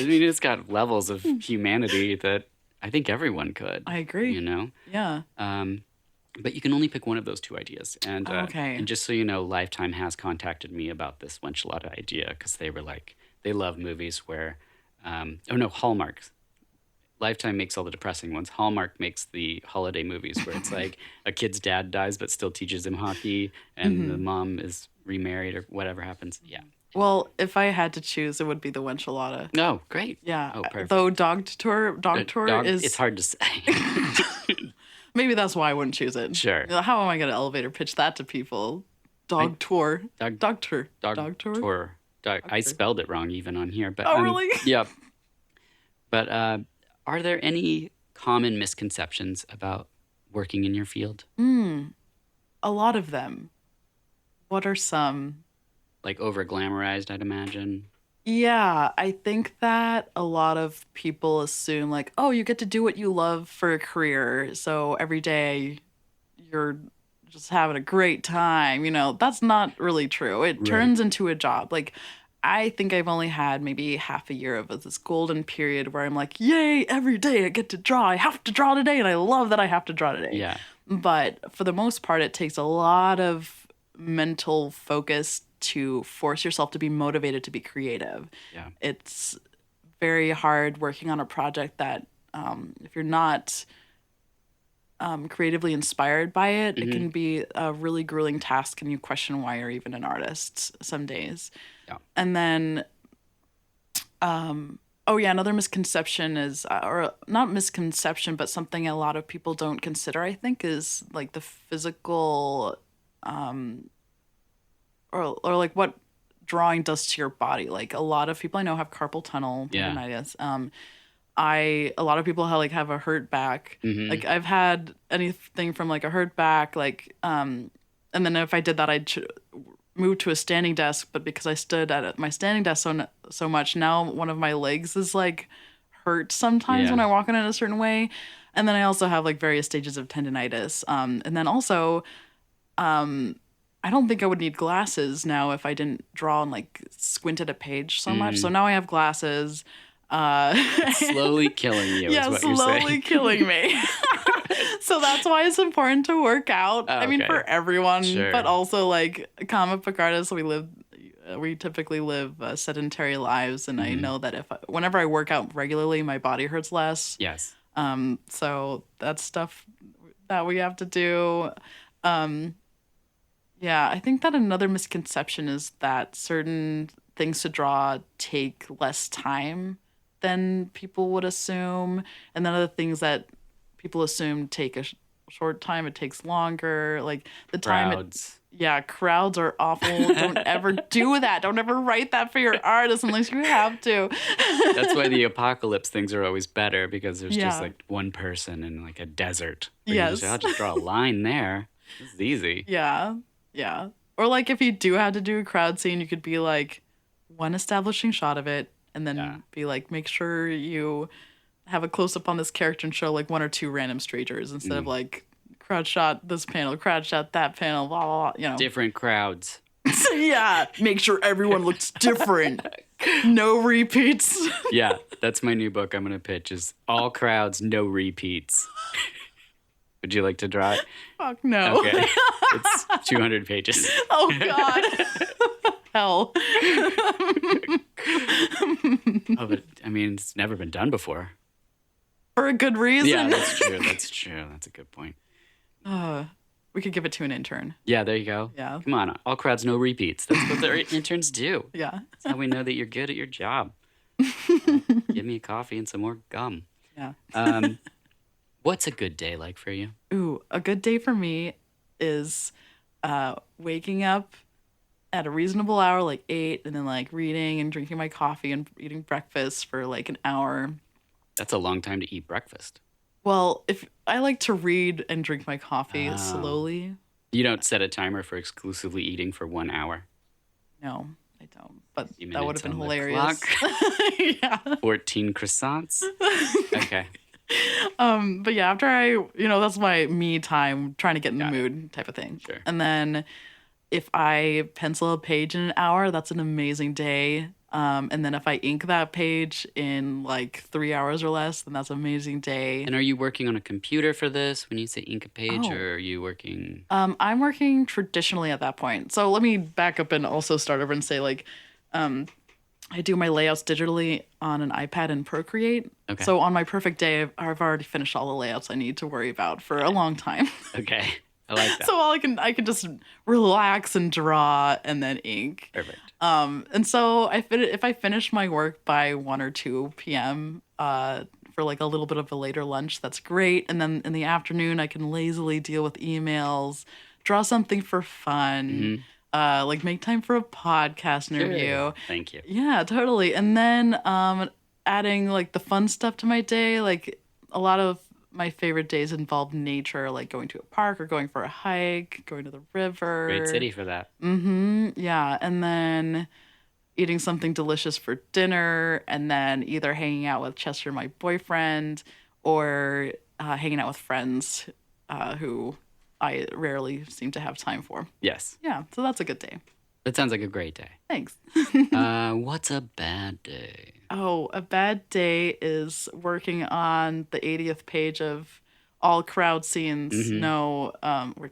I mean, it's got levels of humanity that I think everyone could. I agree. You know? Yeah. But you can only pick one of those two ideas. And Okay. and just so you know, Lifetime has contacted me about this enchilada idea because they were like, they love movies where, Hallmark. Lifetime makes all the depressing ones. Hallmark makes the holiday movies where it's like a kid's dad dies but still teaches him hockey, and the mom is remarried or whatever happens. Yeah. Well, if I had to choose, it would be the enchilada. Oh, great. Yeah. Oh, perfect. Though dog tour is It's hard to say. maybe that's why I wouldn't choose it. Sure. How am I going to elevator pitch that to people? Dog tour. Dog tour. I spelled it wrong even on here, but Oh, really? Yep. But are there any common misconceptions about working in your field? A lot of them. What are some? Like over glamorized, I'd imagine. Yeah, I think that a lot of people assume like, oh, you get to do what you love for a career, so every day you're just having a great time. That's not really true. It turns into a job. Like, I think I've only had maybe half a year of this golden period where I'm like, yay, every day I get to draw. I have to draw today, and I love that I have to draw today. Yeah. But for the most part, it takes a lot of mental focus to force yourself to be motivated to be creative. Yeah. It's very hard working on a project that if you're not creatively inspired by it, it can be a really grueling task, and you question why you're even an artist some days. Yeah. And then, another misconception is, or not misconception, but something a lot of people don't consider, I think, is like the physical, or like what drawing does to your body. Like, a lot of people I know have carpal tunnel tendonitis. A lot of people have a hurt back. Like, I've had anything from like a hurt back, and then if I did that, I'd move to a standing desk. But because I stood at my standing desk so much, now one of my legs is like hurt sometimes when I walk in a certain way. And then I also have like various stages of tendonitis. And then also, I don't think I would need glasses now if I didn't draw and like squint at a page so much. So now I have glasses. Slowly killing you is what you're saying. Slowly killing me. So that's why it's important to work out. Oh, I mean, for everyone, Sure. but also like comic book artists, we typically live sedentary lives, and I know that whenever I work out regularly, my body hurts less. Yes. So that's stuff that we have to do. Yeah, I think that another misconception is that certain things to draw take less time than people would assume, and then other things that people assume take a short time, it takes longer. Like the time. Crowds. Crowds are awful. Don't ever do that. Don't ever write that for your artist unless you have to. That's why the apocalypse things are always better, because there's just like one person in like a desert. Yes. I'll just draw a line there. This is easy. Yeah. Or like if you do have to do a crowd scene, you could be like one establishing shot of it, and then be like, make sure you have a close up on this character and show like one or two random strangers instead of like crowd shot this panel, crowd shot that panel, blah, blah, blah, Different crowds. Yeah. Make sure everyone looks different. No repeats. Yeah, that's my new book I'm going to pitch is All Crowds, No Repeats. Would you like to draw it? Fuck no. Okay. It's 200 pages. Oh, God. Hell. But I mean, it's never been done before. For a good reason. Yeah, that's true. That's a good point. We could give it to an intern. Yeah, there you go. Yeah. Come on. All crowds, no repeats. That's what their interns do. Yeah. That's how we know that you're good at your job. Give me a coffee and some more gum. Yeah. What's a good day like for you? Ooh, a good day for me is waking up at a reasonable hour, like 8, and then like reading and drinking my coffee and eating breakfast for like an hour. That's a long time to eat breakfast. Well, if I like to read and drink my coffee slowly. You don't set a timer for exclusively eating for 1 hour? No, I don't. But You that would have been minutes on the hilarious. clock. Yeah. 14 croissants? Okay. But yeah, after that's my me time, trying to get in the mood type of thing. Sure. And then if I pencil a page in an hour, that's an amazing day. And then if I ink that page in like 3 hours or less, then that's an amazing day. And are you working on a computer for this when you say ink a page, Oh. or are you working? I'm working traditionally at that point. So let me back up and also start over and say like, I do my layouts digitally on an iPad in Procreate. Okay. So on my perfect day, I've already finished all the layouts I need to worry about for a long time. Okay, I like that. So I can just relax and draw and then ink. Perfect. And so if I finish my work by 1 or 2 p.m. For like a little bit of a later lunch, that's great. And then in the afternoon, I can lazily deal with emails, draw something for fun, like make time for a podcast interview. Sure. Thank you. Yeah, totally. And then adding like the fun stuff to my day, like a lot of my favorite days involve nature, like going to a park or going for a hike, going to the river. Great city for that. Yeah, and then eating something delicious for dinner, and then either hanging out with Chester, my boyfriend, or hanging out with friends who I rarely seem to have time for. Yes. Yeah, so that's a good day. That sounds like a great day. Thanks. What's a bad day? Oh, a bad day is working on the 80th page of all crowd scenes. No,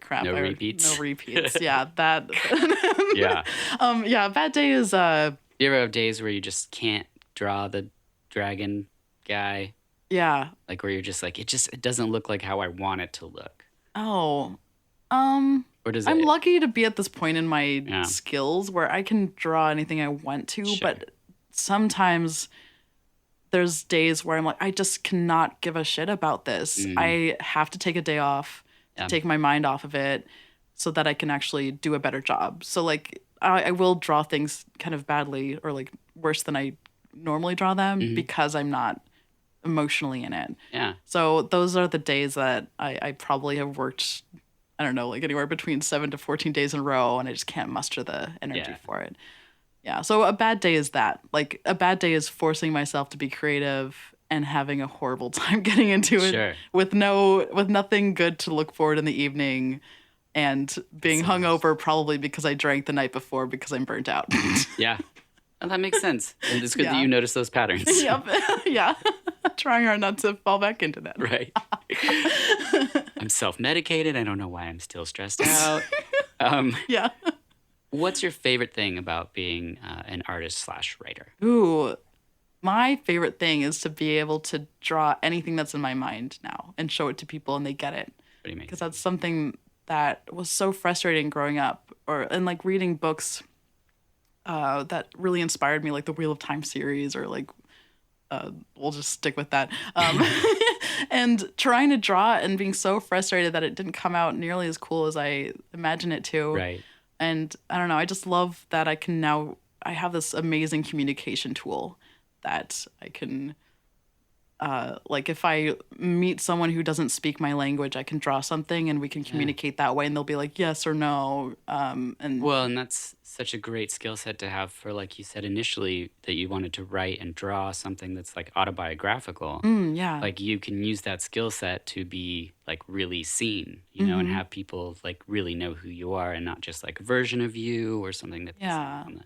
crap. No repeats? No repeats. Yeah, that. Yeah. Yeah, a bad day is You ever have days where you just can't draw the dragon guy? yeah. Like where you're just like, it doesn't look like how I want it to look. Oh, Or does I'm it? lucky to be at this point in my Yeah. skills where I can draw anything I want to, Sure. but sometimes there's days where I'm like, I just cannot give a shit about this. I have to take a day off to Yeah. take my mind off of it so that I can actually do a better job. So like I will draw things kind of badly or like worse than I normally draw them because I'm not emotionally in it. Yeah. So those are the days that I probably have worked, I don't know, like anywhere between 7 to 14 days in a row, and I just can't muster the energy Yeah. for it. Yeah. So a bad day is that. Like a bad day is forcing myself to be creative and having a horrible time getting into it Sure. with nothing good to look forward in the evening and being hungover probably because I drank the night before because I'm burnt out. Yeah. Well, that makes sense. And it's good that Yeah. you notice those patterns. Yep. Yeah. Trying hard not to fall back into that. Right. I'm self-medicated. I don't know why I'm still stressed out. Yeah. What's your favorite thing about being an artist/writer? Ooh, my favorite thing is to be able to draw anything that's in my mind now and show it to people and they get it. Pretty amazing. Because that's something that was so frustrating growing up and like reading books that really inspired me, like the Wheel of Time series or like, we'll just stick with that. And trying to draw it and being so frustrated that it didn't come out nearly as cool as I imagined it to. Right. And I don't know, I just love that I have this amazing communication tool that I can, like if I meet someone who doesn't speak my language, I can draw something and we can communicate that way and they'll be like, yes or no. And Well, and that's such a great skill set to have for, like you said initially, that you wanted to write and draw something that's like autobiographical. yeah. Like you can use that skill set to be like really seen, you know, and have people like really know who you are and not just like a version of you or something that's Yeah. on the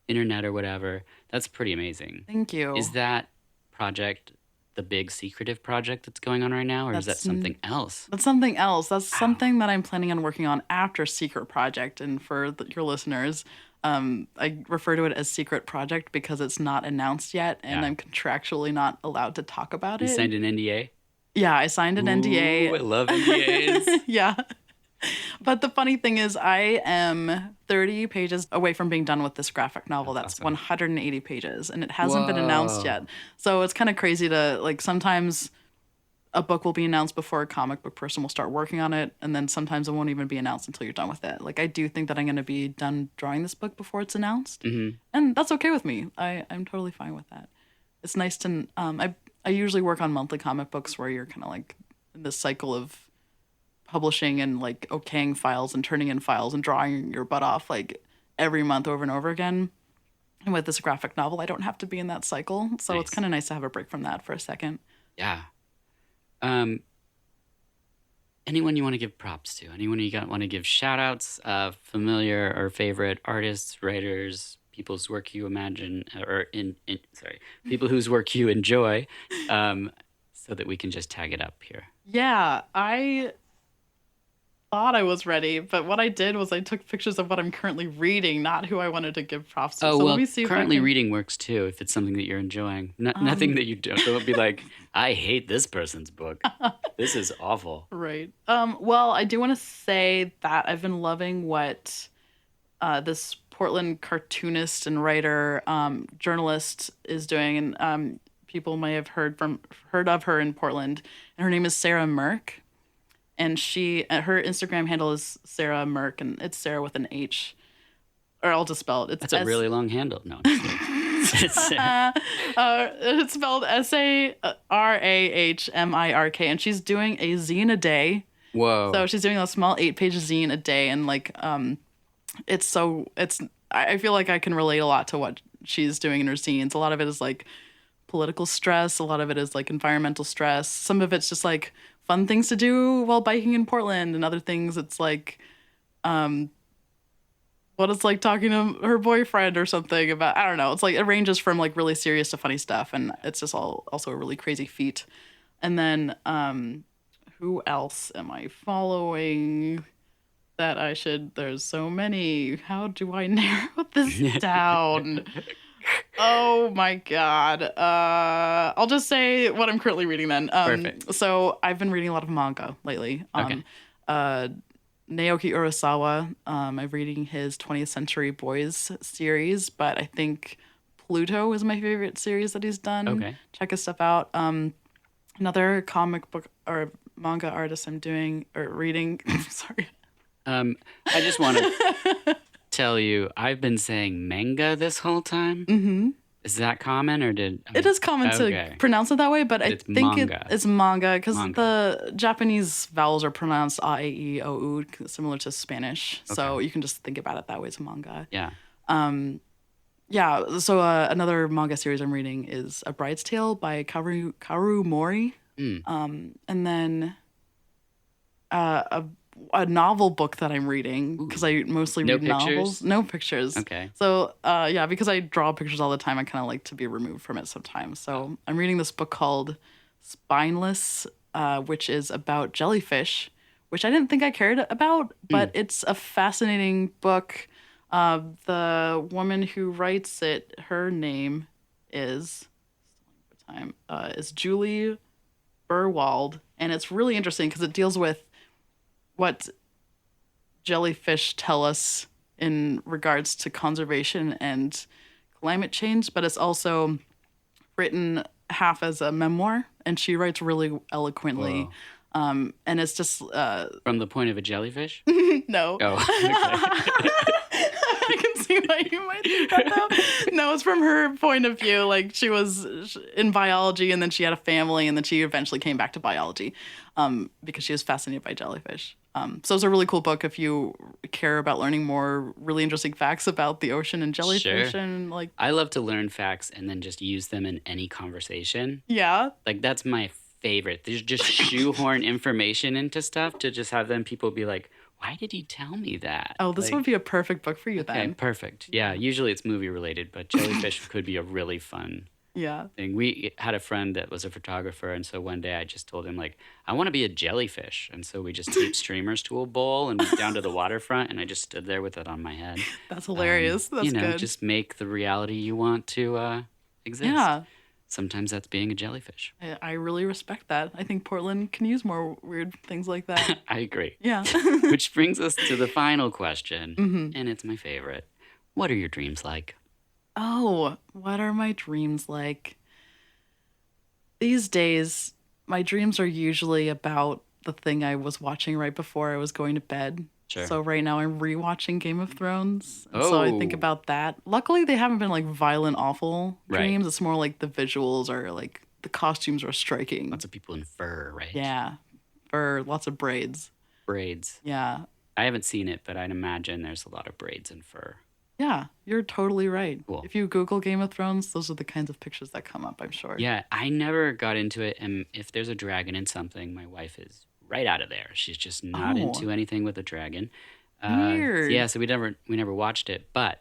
internet or whatever. That's pretty amazing. Thank you. Is that project the big secretive project that's going on right now, or is that That's something else? That's something else. That's something that I'm planning on working on after Secret Project. And for your listeners, I refer to it as Secret Project because it's not announced yet, and Yeah. I'm contractually not allowed to talk about You it. signed an NDA? Yeah, I signed an NDA. Ooh, I love NDAs. Yeah. But the funny thing is, I am 30 pages away from being done with this graphic novel. That's awesome. 180 pages, and it hasn't been announced Whoa. yet. So it's kind of crazy to, like, sometimes a book will be announced before a comic book person will start working on it, and then sometimes it won't even be announced until you're done with it. Like, I do think that I'm going to be done drawing this book before it's announced, and that's okay with me. I'm totally fine with that. It's nice to, I usually work on monthly comic books where you're kind of like in this cycle of publishing and like okaying files and turning in files and drawing your butt off like every month over and over again. And with this graphic novel, I don't have to be in that cycle. So it's Nice. kind of nice to have a break from that for a second. Yeah. Anyone you want to give props to? Anyone you want to give shout outs, familiar or favorite artists, writers, people whose work you imagine, sorry, people whose work you enjoy, so that we can just tag it up here. Yeah, I thought I was ready, but what I did was I took pictures of what I'm currently reading, not who I wanted to give props to. Oh, So well, let me see if I currently can... reading works too if it's something that you're enjoying. Nothing that you don't be like, I hate this person's book. This is awful. Right. Well, I do want to say that I've been loving what this Portland cartoonist and writer, journalist is doing, and people may have heard of her in Portland. And her name is Sarah Merck, and her Instagram handle is Sarah Merck, and it's Sarah with an H, or I'll just spell it. That's a really long handle. No, I'm just kidding. It's spelled SARAHMIRK, and she's doing a zine a day. Whoa! So she's doing a small 8-page zine a day, and like I feel like I can relate a lot to what she's doing in her zines. A lot of it is like political stress, a lot of it is like environmental stress. Some of it's just like fun things to do while biking in Portland, and other things it's like what it's like talking to her boyfriend or something about, I don't know. It's like it ranges from like really serious to funny stuff, and it's just also a really crazy feat. And then who else am I following that I should? There's so many. How do I narrow this down? Oh my God. I'll just say what I'm currently reading then. Perfect. So I've been reading a lot of manga lately. Okay. Naoki Urasawa, I'm reading his 20th Century Boys series, but I think Pluto is my favorite series that he's done. Okay. Check his stuff out. Another comic book or manga artist I'm reading. Sorry. I just want to tell you, I've been saying manga this whole time. Mm-hmm. Is that common, or did it is common to pronounce it that way? But I it's think manga. it's manga because the Japanese vowels are pronounced a, e, I, o, u, similar to Spanish. Okay. So you can just think about it that way as manga. Yeah. Yeah. So another manga series I'm reading is A Bride's Tale by Kaoru Mori. And then a novel book that I'm reading, because I mostly read novels. No pictures. Okay. So yeah, because I draw pictures all the time, I kind of like to be removed from it sometimes. So I'm reading this book called Spineless, which is about jellyfish, which I didn't think I cared about, but it's a fascinating book. The woman who writes it, her name is Julie Burwald, and it's really interesting because it deals with what jellyfish tell us in regards to conservation and climate change, but it's also written half as a memoir, and she writes really eloquently. And it's just from the point of a jellyfish? No. Oh, okay. I can see why you might think that, though. No, it's from her point of view. Like, she was in biology, and then she had a family, and then she eventually came back to biology because she was fascinated by jellyfish. So it's a really cool book if you care about learning more really interesting facts about the ocean and jellyfish. Sure. And like, I love to learn facts and then just use them in any conversation. Yeah. Like, that's my favorite. There's just shoehorn information into stuff to just have them people be like, why did he tell me that? Oh, this would be a perfect book for you then. then. Okay, perfect. Yeah, usually it's movie related, but jellyfish could be a really fun thing. We had a friend that was a photographer, and so one day I just told him, like, I want to be a jellyfish. And so we just taped streamers to a bowl and went down to the waterfront, and I just stood there with it on my head. That's hilarious. That's good. Just make the reality you want to exist. Yeah. Sometimes that's being a jellyfish. I really respect that. I think Portland can use more weird things like that. I agree. Yeah. Which brings us to the final question, and it's my favorite. What are your dreams like? Oh, what are my dreams like? These days, my dreams are usually about the thing I was watching right before I was going to bed. Sure. So right now I'm rewatching Game of Thrones. And so I think about that. Luckily, they haven't been like violent, awful dreams. Right. It's more like the visuals or like the costumes are striking. Lots of people in fur, right? Yeah. Fur, lots of braids. Braids. Yeah. I haven't seen it, but I'd imagine there's a lot of braids and fur. Yeah, you're totally right. Cool. If you Google Game of Thrones, those are the kinds of pictures that come up, I'm sure. Yeah, I never got into it. And if there's a dragon in something, my wife is right out of there. She's just not into anything with a dragon. Weird. Yeah, so we never watched it, but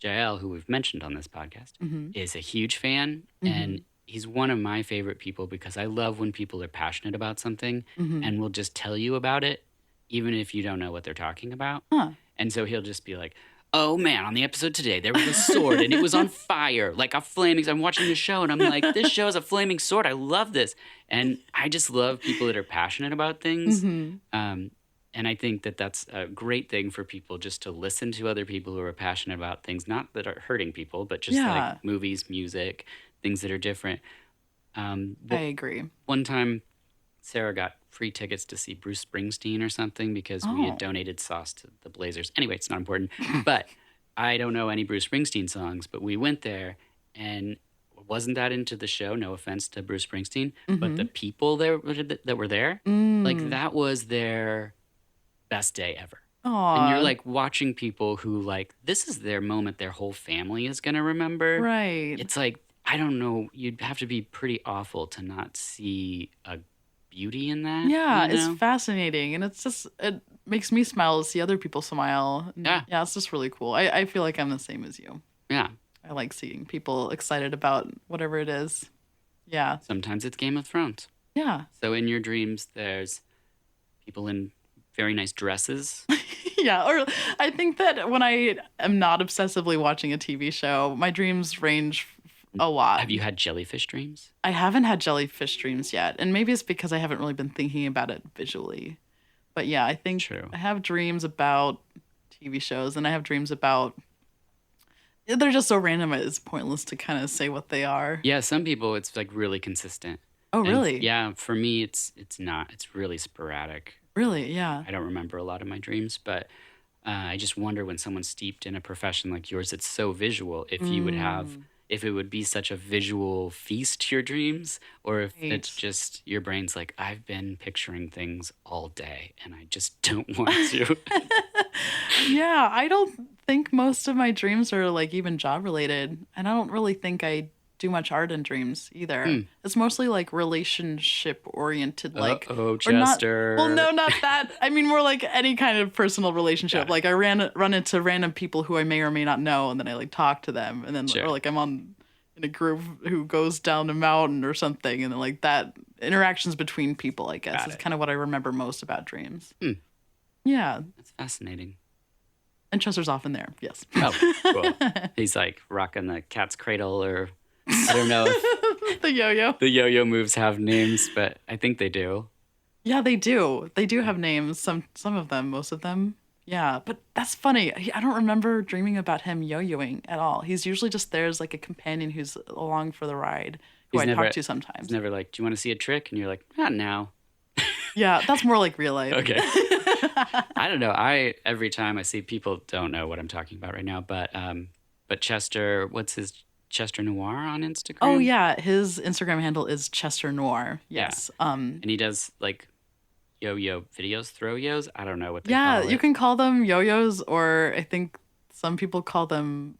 Jael, who we've mentioned on this podcast, Mm-hmm. is a huge fan. And he's one of my favorite people because I love when people are passionate about something Mm-hmm. and will just tell you about it, even if you don't know what they're talking about. Huh. And so he'll just be like, oh man, on the episode today, there was a sword and it was on fire, like a flaming. I'm watching the show and I'm like, this show is a flaming sword. I love this. And I just love people that are passionate about things. Mm-hmm. And I think that that's a great thing for people just to listen to other people who are passionate about things, not that are hurting people, but just Yeah. like movies, music, things that are different. I agree. One time, Sarah got free tickets to see Bruce Springsteen or something because we had Oh. donated sauce to the Blazers. Anyway, it's not important. But I don't know any Bruce Springsteen songs, but we went there and wasn't that into the show. No offense to Bruce Springsteen, but the people there that were there, like that was their best day ever. Aw. And you're like watching people who like this is their moment their whole family is going to remember. Right. It's like I don't know, you'd have to be pretty awful to not see a beauty in that. Yeah, you know? it's fascinating, and it makes me smile to see other people smile. And Yeah. It's just really cool. I feel like I'm the same as you. Yeah. I like seeing people excited about whatever it is. Yeah, Sometimes it's Game of Thrones. yeah, So in your dreams there's people in very nice dresses. yeah. Or I think that when I am not obsessively watching a TV show, my dreams range a lot. Have you had jellyfish dreams? I haven't had jellyfish dreams yet, and maybe it's because I haven't really been thinking about it visually. But yeah, I think True. I have dreams about TV shows, and I have dreams about. They're just so random; it's pointless to kind of say what they are. Yeah, some people it's like really consistent. Oh, And really? yeah, for me it's not. It's really sporadic. Really? Yeah. I don't remember a lot of my dreams, but I just wonder when someone's steeped in a profession like yours, it's so visual. If you would have, if it would be such a visual feast to your dreams, or if it's Right. just your brain's like, I've been picturing things all day and I just don't want to. Yeah, I don't think most of my dreams are like even job related, and I don't really think I do much art in dreams either. It's mostly like relationship oriented, like Uh-oh, or not- Chester. well, no, not that. I mean, more like any kind of personal relationship. Got it. Like I run into random people who I may or may not know, and then I like talk to them, and then Sure. or like I'm in a group who goes down a mountain or something, and then like that interactions between people. I guess Got is it. kind of what I remember most about dreams. Yeah, That's fascinating. and Chester's often there. Yes. Oh, cool. He's like rocking the cat's cradle, or I don't know if The yo-yo. the yo-yo moves have names, but I think they do. Yeah, they do. They do have names. Some of them, most of them. Yeah, but that's funny. I don't remember dreaming about him yo-yoing at all. He's usually just there as like a companion who's along for the ride, who He's I never- talk to sometimes. It's never like, do you want to see a trick? And you're like, not now. Yeah, that's more like real life. Okay. I don't know. Every time I see people don't know what I'm talking about right now, but Chester, what's his Chester Noir on Instagram? Oh yeah, his Instagram handle is Chester Noir. Yes. And he does like yo-yo videos, throw-yos. I don't know what they Yeah, call it. you can call them yo-yos, or I think some people call them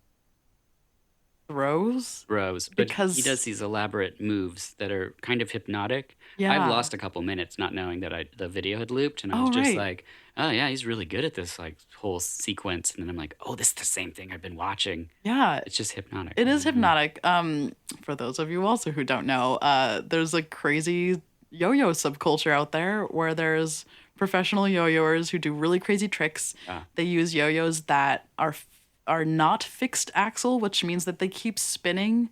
throws. Throws, but because- he does these elaborate moves that are kind of hypnotic. Yeah. I've lost a couple minutes not knowing that the video had looped, and I Oh, was just right. like, oh yeah, he's really good at this like whole sequence. And then I'm like, oh, this is the same thing I've been watching. Yeah, It's just hypnotic. it is hypnotic. For those of you also who don't know, there's a crazy yo-yo subculture out there where there's professional yo-yoers who do really crazy tricks. Ah. They use yo-yos that are not fixed axle, which means that they keep spinning.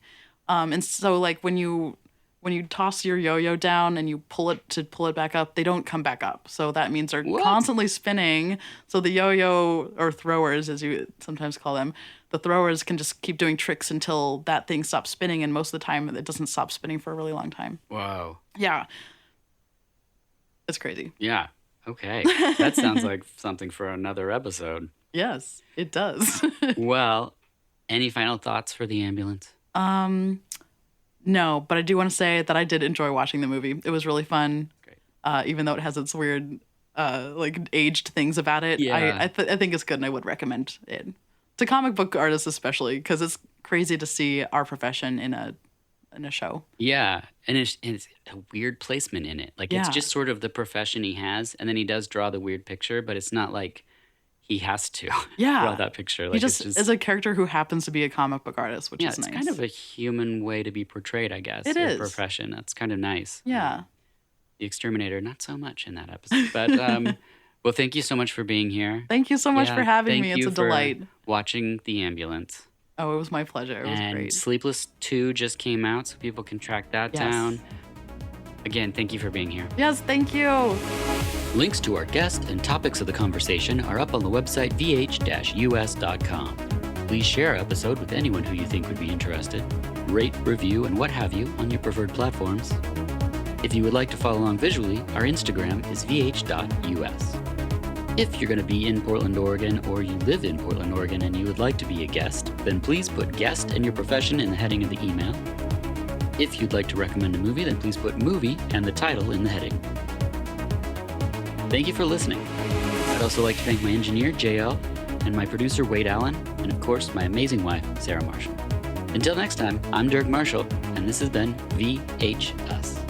And so like when you toss your yo-yo down and you pull it back up, they don't come back up. So that means they're What? constantly spinning. So the yo-yo, or throwers as you sometimes call them, the throwers can just keep doing tricks until that thing stops spinning, and most of the time it doesn't stop spinning for a really long time. Whoa. Yeah. It's crazy. Yeah. Okay. That sounds like something for another episode. Yes, it does. Well, any final thoughts for the ambulance? No, but I do want to say that I did enjoy watching the movie. It was really fun. Great. Even though it has its weird, like aged things about it. Yeah. I think it's good, and I would recommend it to comic book artists especially, because it's crazy to see our profession in a show. Yeah, and it's a weird placement in it. Like it's Yeah. just sort of the profession he has, and then he does draw the weird picture, but it's not like he has to Yeah. draw that picture. Like, He just it's is a character who happens to be a comic book artist, which yeah, is it's nice. kind of a human way to be portrayed, I guess. It your is. profession. That's kind of nice. Yeah. The Exterminator, not so much in that episode. But well, thank you so much for being here. Thank you so much Yeah, for having thank me. It's you a for delight. watching The Ambulance. Oh, it was my pleasure. It was And great. Sleepless 2 just came out, so people can track that Yes. down. Again, thank you for being here. Yes, thank you. Links to our guest and topics of the conversation are up on the website vh-us.com. Please share our episode with anyone who you think would be interested. Rate, review, and what have you on your preferred platforms. If you would like to follow along visually, our Instagram is vh.us. If you're going to be in Portland, Oregon, or you live in Portland, Oregon, and you would like to be a guest, then please put guest and your profession in the heading of the email. If you'd like to recommend a movie, then please put movie and the title in the heading. Thank you for listening. I'd also like to thank my engineer, JL, and my producer, Wade Allen, and of course, my amazing wife, Sarah Marshall. Until next time, I'm Dirk Marshall, and this has been VHS.